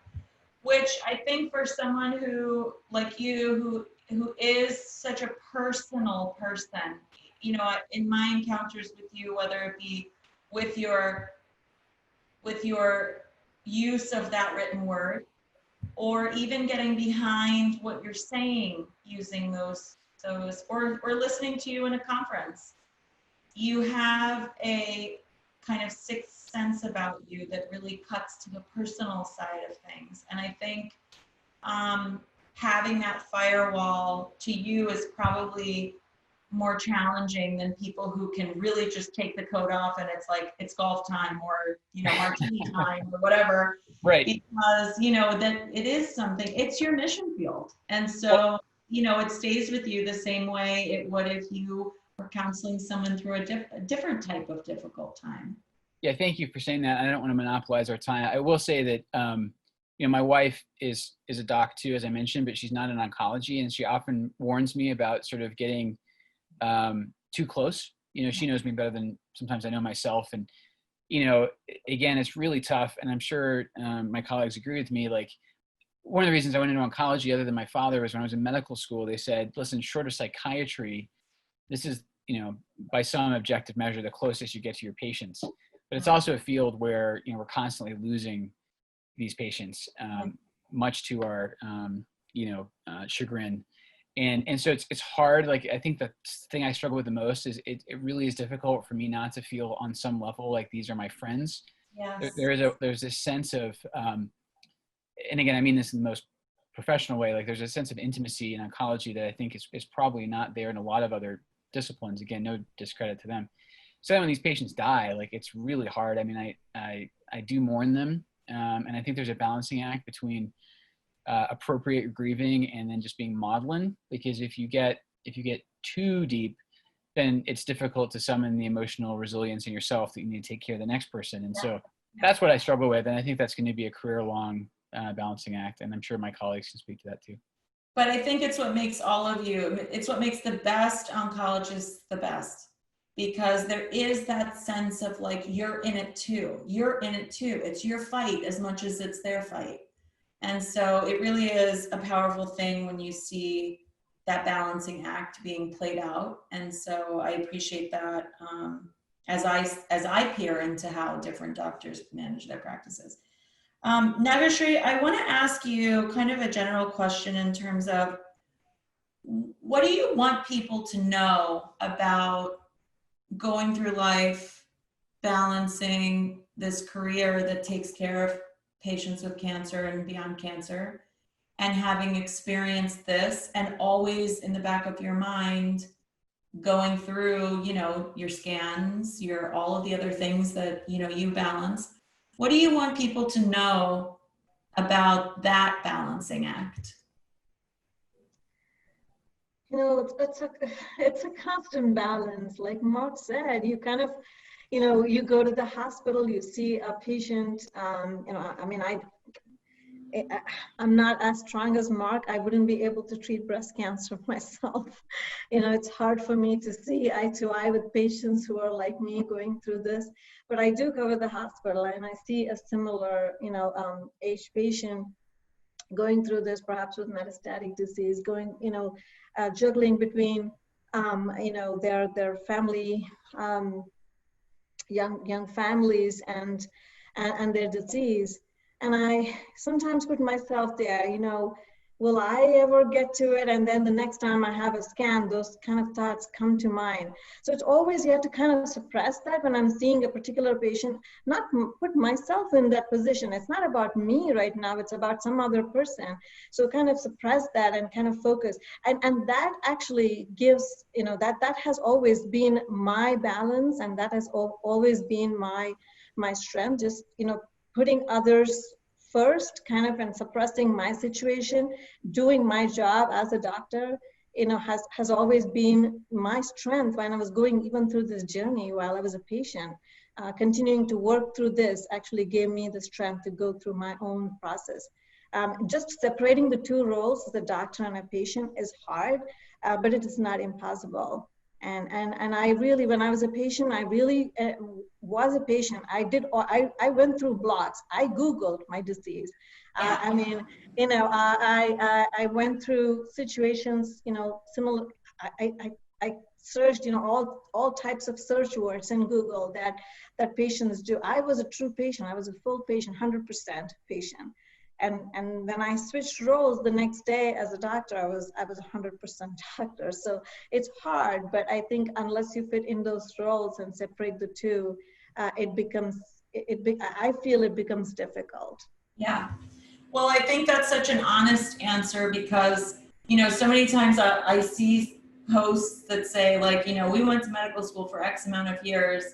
Which I think for someone who, like you, who is such a personal person, in my encounters with you, whether it be with your use of that written word, or even getting behind what you're saying using those or listening to you in a conference, you have a kind of sixth sense about you that really cuts to the personal side of things. And I think having that firewall to you is probably more challenging than people who can really just take the coat off and it's like it's golf time or martini time or whatever. Right. Because that it is something, it's your mission field. And so it stays with you the same way it would if you were counseling someone through a different type of difficult time. Yeah, thank you for saying that. I don't want to monopolize our time. I will say that my wife is a doc too, as I mentioned, but she's not in oncology, and she often warns me about sort of getting too close. She knows me better than sometimes I know myself, and again, it's really tough. And I'm sure my colleagues agree with me. Like, one of the reasons I went into oncology, other than my father, was when I was in medical school, they said, listen, short of psychiatry, this is, by some objective measure, the closest you get to your patients. But it's also a field where, we're constantly losing these patients, much to our, chagrin. And so it's hard. Like, I think the thing I struggle with the most is it really is difficult for me not to feel on some level like these are my friends. Yes. There's this sense of, and again, I mean this in the most professional way. Like there's a sense of intimacy in oncology that I think is probably not there in a lot of other disciplines. Again, no discredit to them. So when these patients die, like it's really hard. I mean, I do mourn them. And I think there's a balancing act between appropriate grieving and then just being maudlin, because if you get too deep, then it's difficult to summon the emotional resilience in yourself that you need to take care of the next person. And so that's what I struggle with. And I think that's going to be a career-long balancing act. And I'm sure my colleagues can speak to that too. But I think it's what makes all of you, it's what makes the best oncologists the best, because there is that sense of like, you're in it too. You're in it too. It's your fight as much as it's their fight. And so it really is a powerful thing when you see that balancing act being played out. And so I appreciate that as I peer into how different doctors manage their practices. Nagashree, I want to ask you kind of a general question in terms of, what do you want people to know about going through life, balancing this career that takes care of patients with cancer and beyond cancer, and having experienced this and always in the back of your mind going through, you know, your scans, your all of the other things that, you know, you balance? What do you want people to know about that balancing act? You know, it's a constant balance. Like Mark said, you kind of, you know, you go to the hospital, you see a patient, you know, I mean, I'm not as strong as Mark. I wouldn't be able to treat breast cancer myself. You know, it's hard for me to see eye to eye with patients who are like me going through this. But I do go to the hospital and I see a similar, you know, age patient going through this, perhaps with metastatic disease, going, you know, juggling between, you know, their family, young families and their disease. And I sometimes put myself there, you know, will I ever get to it? And then the next time I have a scan, those kind of thoughts come to mind. So it's always, you have to kind of suppress that when I'm seeing a particular patient, not put myself in that position. It's not about me right now, it's about some other person. So kind of suppress that and kind of focus. And that actually gives, you know, that has always been my balance, and that has always been my strength, just, you know, putting others first, kind of, and suppressing my situation, doing my job as a doctor, you know, has always been my strength when I was going even through this journey while I was a patient. Continuing to work through this actually gave me the strength to go through my own process. Just separating the two roles, the doctor and a patient, is hard, but it is not impossible. And I really, when I was a patient, I really was a patient. I went through blogs. I Googled my disease. I mean, you know, I went through situations, you know, similar. I searched, you know, all types of search words in Google that patients do. I was a true patient. I was a full patient, 100% patient. And when I switched roles the next day as a doctor, I was 100% doctor. So it's hard, but I think unless you fit in those roles and separate the two, I feel it becomes difficult. Yeah. Well, I think that's such an honest answer, because, you know, so many times I see posts that say, like, you know, we went to medical school for X amount of years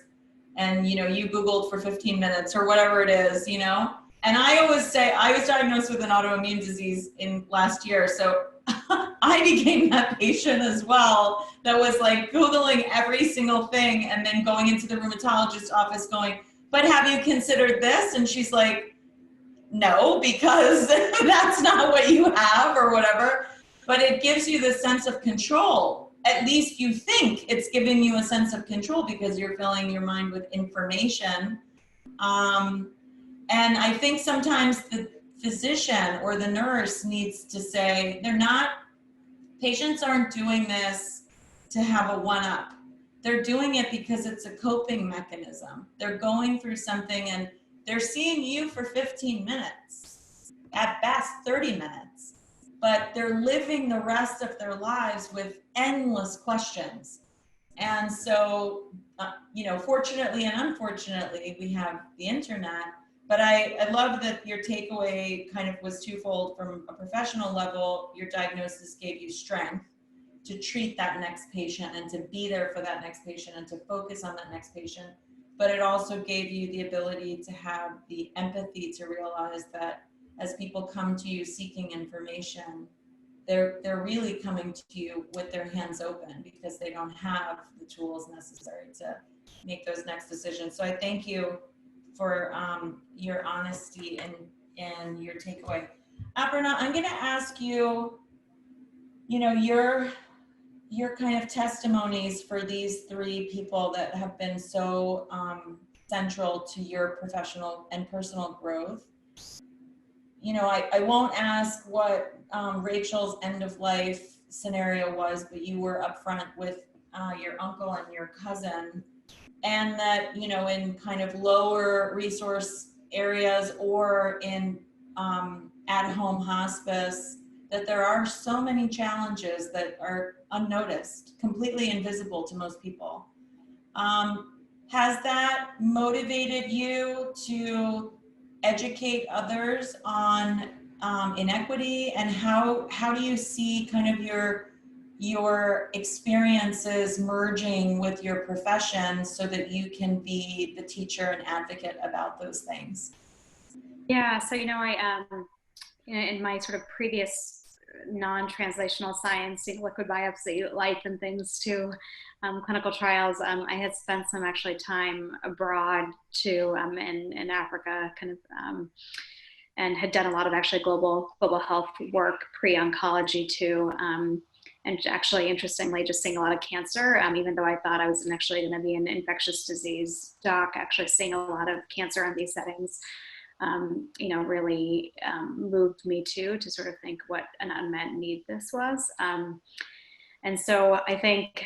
and, you know, you Googled for 15 minutes or whatever it is, you know? And I always say, I was diagnosed with an autoimmune disease in last year. So I became that patient as well that was like Googling every single thing and then going into the rheumatologist's office going, but have you considered this? And she's like, no, because that's not what you have or whatever. But it gives you the sense of control. At least you think it's giving you a sense of control because you're filling your mind with information. And I think sometimes the physician or the nurse needs to say, patients aren't doing this to have a one-up. They're doing it because it's a coping mechanism. They're going through something and they're seeing you for 15 minutes, at best 30 minutes, but they're living the rest of their lives with endless questions. And so, you know, fortunately and unfortunately, we have the internet, But I love that your takeaway kind of was twofold. From a professional level, your diagnosis gave you strength to treat that next patient and to be there for that next patient and to focus on that next patient. But it also gave you the ability to have the empathy to realize that as people come to you seeking information, they're really coming to you with their hands open because they don't have the tools necessary to make those next decisions. So I thank you for your honesty and your takeaway. Aparna, I'm going to ask you, your kind of testimonies for these three people that have been so central to your professional and personal growth. I won't ask what Rachel's end of life scenario was, but you were upfront with your uncle and your cousin, and that, in kind of lower resource areas or in at-home hospice, that there are so many challenges that are unnoticed, completely invisible to most people. Has that motivated you to educate others on inequity, and how do you see kind of your experiences merging with your profession so that you can be the teacher and advocate about those things? Yeah, so I in my sort of previous non-translational science, liquid biopsy, life and things to clinical trials, I had spent some actually time abroad too, in Africa, kind of, and had done a lot of actually global health work, pre-oncology too, and actually, interestingly, just seeing a lot of cancer, even though I thought I was actually going to be an infectious disease doc, actually seeing a lot of cancer in these settings, really moved me to sort of think what an unmet need this was. And so I think,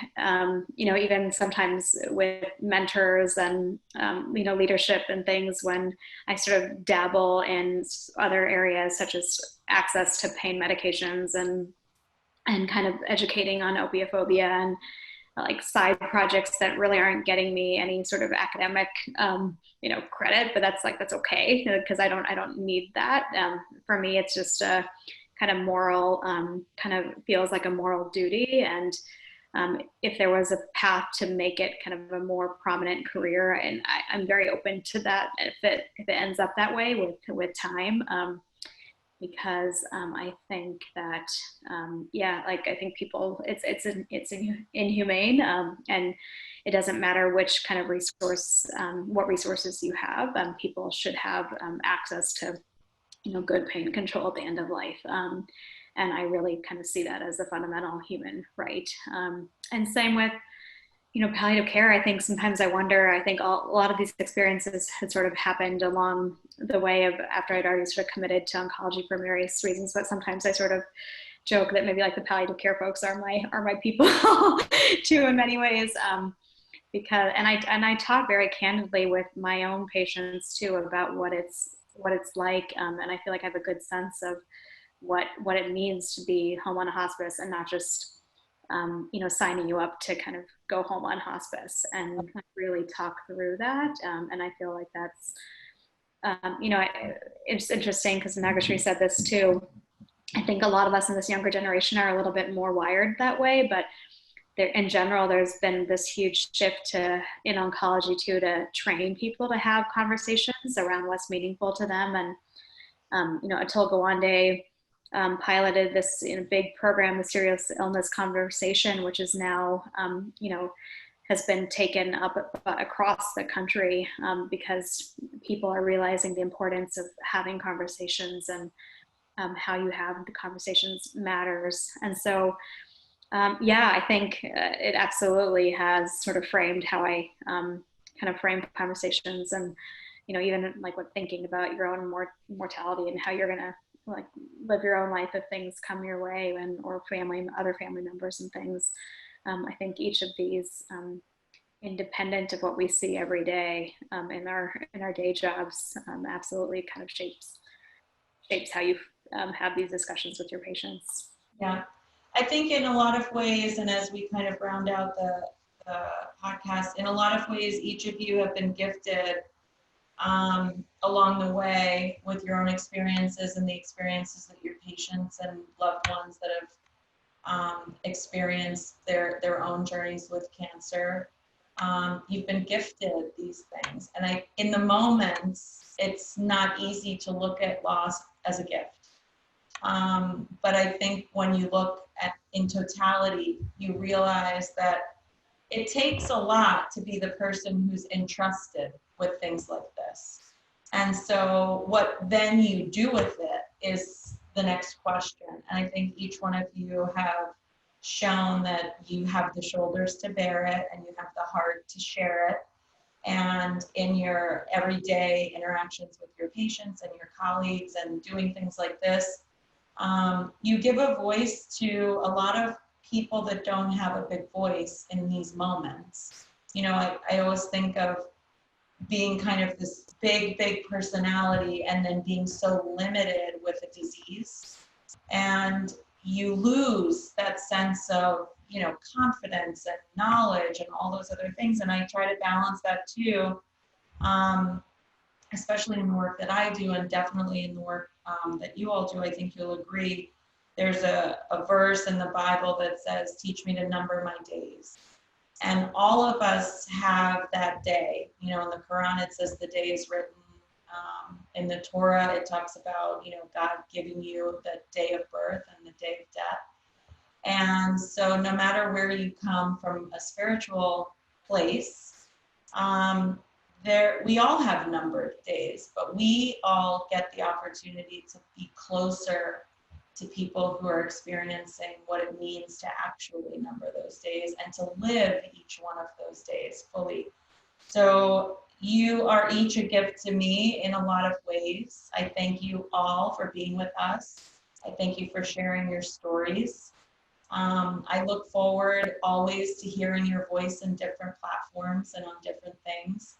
even sometimes with mentors and, leadership and things, when I sort of dabble in other areas such as access to pain medications and kind of educating on opiophobia and like side projects that really aren't getting me any sort of academic, credit, but that's okay, because I don't need that. For me, it's just a kind of moral, kind of feels like a moral duty. And if there was a path to make it kind of a more prominent career, and I'm very open to that if it ends up that way with time. Because I think that, I think people, it's inhumane, and it doesn't matter which kind of resource, what resources you have. People should have access to, good pain control at the end of life. And I really kind of see that as a fundamental human right. And same with, palliative care. I think sometimes I wonder, I think a lot of these experiences had sort of happened along the way of after I'd already sort of committed to oncology for various reasons, but sometimes I sort of joke that maybe like the palliative care folks are my people too in many ways, because, and I talk very candidly with my own patients too about what it's like, and I feel like I have a good sense of what it means to be home on a hospice and not just signing you up to kind of go home on hospice, and really talk through that. And I feel like that's, it's interesting because Nagashree said this too. I think a lot of us in this younger generation are a little bit more wired that way, but in general, there's been this huge shift in oncology too, to train people to have conversations around what's meaningful to them. And, Atul Gawande piloted this big program, the Serious Illness Conversation, which is now, has been taken up across the country, because people are realizing the importance of having conversations, and how you have the conversations matters. And so, I think it absolutely has sort of framed how I kind of frame conversations, and, even like when thinking about your own mortality and how you're going to like live your own life if things come your way, or other family members and things. I think each of these, independent of what we see every day in our day jobs, absolutely kind of shapes how you have these discussions with your patients. Yeah, I think in a lot of ways, and as we kind of round out the podcast, in a lot of ways, each of you have been gifted along the way with your own experiences and the experiences that your patients and loved ones that have experienced their own journeys with cancer. You've been gifted these things. And in the moments, it's not easy to look at loss as a gift. But I think when you look at in totality, you realize that it takes a lot to be the person who's entrusted with things like this. And so what then you do with it is the next question. And I think each one of you have shown that you have the shoulders to bear it and you have the heart to share it. And in your everyday interactions with your patients and your colleagues and doing things like this, you give a voice to a lot of people that don't have a big voice in these moments. You know, I always think of being kind of this big personality and then being so limited with a disease. And you lose that sense of, you know, confidence and knowledge and all those other things. And I try to balance that too, especially in the work that I do and definitely in the work that you all do. I think you'll agree. There's a verse in the Bible that says, teach me to number my days. And all of us have that day. You know, in the Quran, it says the day is written. In the Torah, it talks about, you know, God giving you the day of birth and the day of death. And so no matter where you come from a spiritual place, we all have numbered days, but we all get the opportunity to be closer to people who are experiencing what it means to actually number those days and to live each one of those days fully. So you are each a gift to me in a lot of ways. I thank you all for being with us. I thank you for sharing your stories. I look forward always to hearing your voice in different platforms and on different things.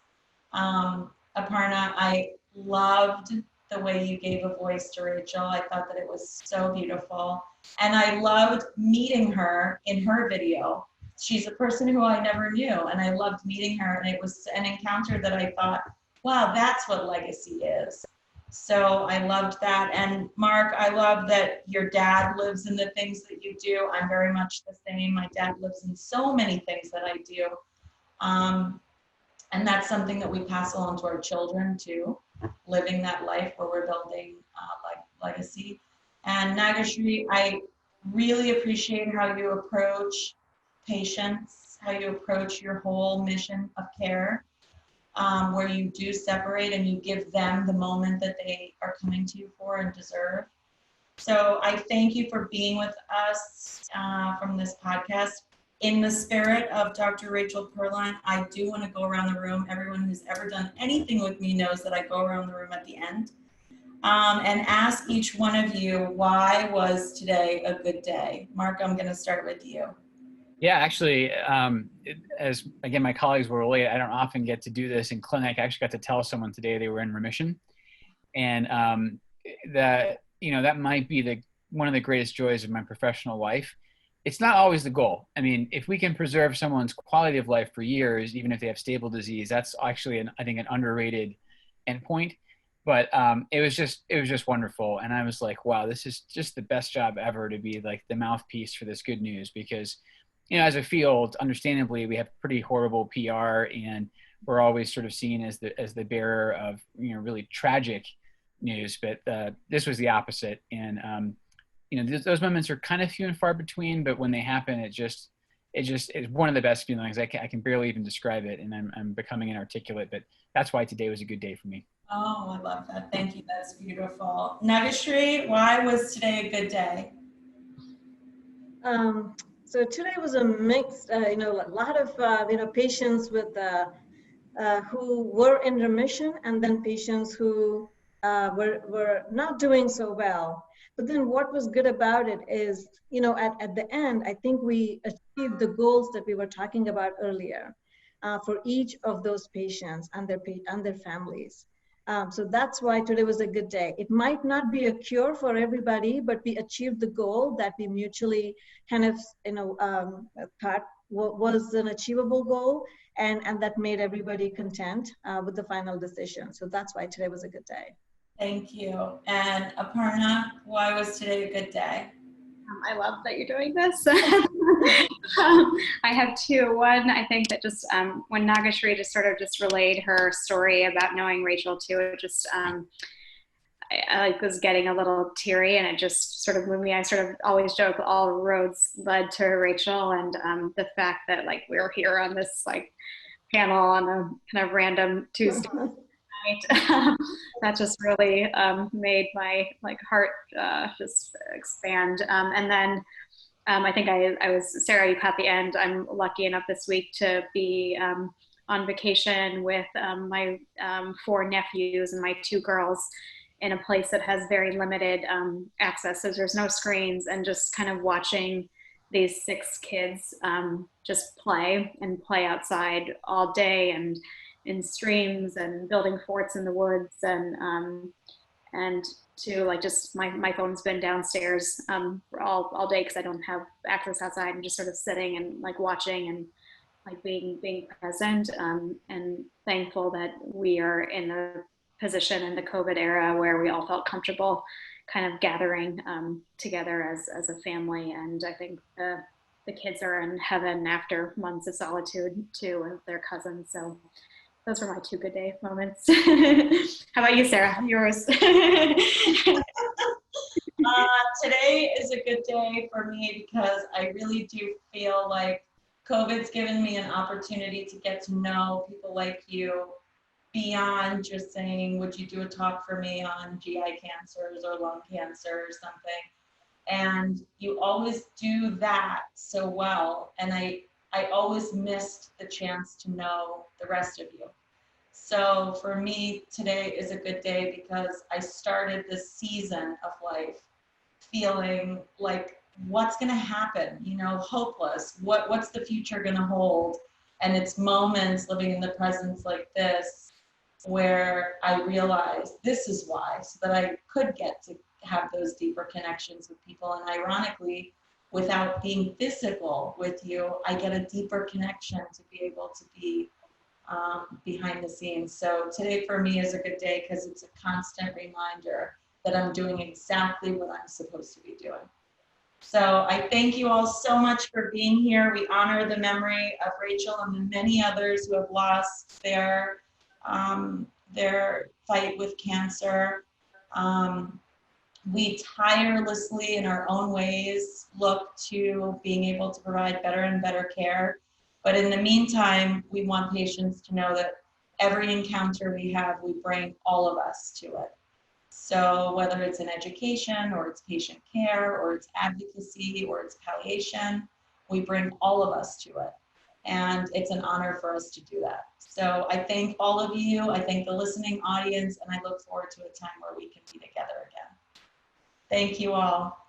Aparna, I loved the way you gave a voice to Rachel. I thought that it was so beautiful. And I loved meeting her in her video. She's a person who I never knew, and I loved meeting her. And it was an encounter that I thought, wow, that's what legacy is. So I loved that. And Mark, I love that your dad lives in the things that you do. I'm very much the same. My dad lives in so many things that I do. And that's something that we pass along to our children too, living that life where we're building legacy. And Nagashree, I really appreciate how you approach patients, how you approach your whole mission of care, where you do separate and you give them the moment that they are coming to you for and deserve. So I thank you for being with us from this podcast. In the spirit of Dr. Rachel Perline, I do want to go around the room. Everyone who's ever done anything with me knows that I go around the room at the end and ask each one of you, why was today a good day? Mark, I'm going to start with you. Yeah, actually, as again, my colleagues were late, I don't often get to do this in clinic. I actually got to tell someone today they were in remission. And that, you know, that might be one of the greatest joys of my professional life. It's not always the goal. I mean, if we can preserve someone's quality of life for years, even if they have stable disease, that's actually, I think, an underrated endpoint. But it was just wonderful. And I was like, wow, this is just the best job ever to be like the mouthpiece for this good news, because, you know, as a field, understandably, we have pretty horrible PR, and we're always sort of seen as the bearer of, you know, really tragic news. But this was the opposite. And you know, those moments are kind of few and far between, but when they happen, it's one of the best feelings. I can barely even describe it, and I'm becoming inarticulate, but that's why today was a good day for me. Oh, I love that. Thank you. That's beautiful. Nagashree, why was today a good day? So today was a mix, you know, a lot of, you know, patients with who were in remission, and then patients who were not doing so well. But then what was good about it is, you know, at the end, I think we achieved the goals that we were talking about earlier for each of those patients and their families. So that's why today was a good day. It might not be a cure for everybody, but we achieved the goal that we mutually kind of, you know, thought was an achievable goal, and that made everybody content with the final decision. So that's why today was a good day. Thank you. And Aparna, why was today a good day? I love that you're doing this. I have two. One, I think that just when Nagashree just sort of just relayed her story about knowing Rachel too, it just I was getting a little teary, and it just sort of moved me. I sort of always joke all roads led to Rachel, and the fact that like we're here on this like panel on a kind of random Tuesday night, that just really made my like heart just expand. And then I think I was, Sarah, you caught the end. I'm lucky enough this week to be on vacation with my 4 nephews and my 2 girls in a place that has very limited access. So there's no screens, and just kind of watching these 6 kids just play outside all day, and in streams and building forts in the woods, and to like just my phone's been downstairs all day because I don't have access outside. I'm just sort of sitting and like watching and like being present, and thankful that we are in the position in the COVID era where we all felt comfortable kind of gathering together as a family. And I think the kids are in heaven after months of solitude too with their cousins. So those were my 2 good day moments. How about you, Sarah? Yours? Today is a good day for me because I really do feel like COVID's given me an opportunity to get to know people like you beyond just saying, would you do a talk for me on GI cancers or lung cancer or something? And you always do that so well. And I always missed the chance to know the rest of you. So for me, today is a good day because I started this season of life feeling like, what's going to happen? You know, hopeless. What's the future going to hold? And it's moments living in the presence like this where I realized this is why, so that I could get to have those deeper connections with people. And ironically, without being physical with you, I get a deeper connection to be able to be behind the scenes. So today for me is a good day because it's a constant reminder that I'm doing exactly what I'm supposed to be doing. So I thank you all so much for being here. We honor the memory of Rachel and the many others who have lost their fight with cancer. We tirelessly, in our own ways, look to being able to provide better and better care. But in the meantime, we want patients to know that every encounter we have, we bring all of us to it. So whether it's in education or it's patient care or it's advocacy or it's palliation, we bring all of us to it. And it's an honor for us to do that. So I thank all of you. I thank the listening audience, and I look forward to a time where we can be together again. Thank you all.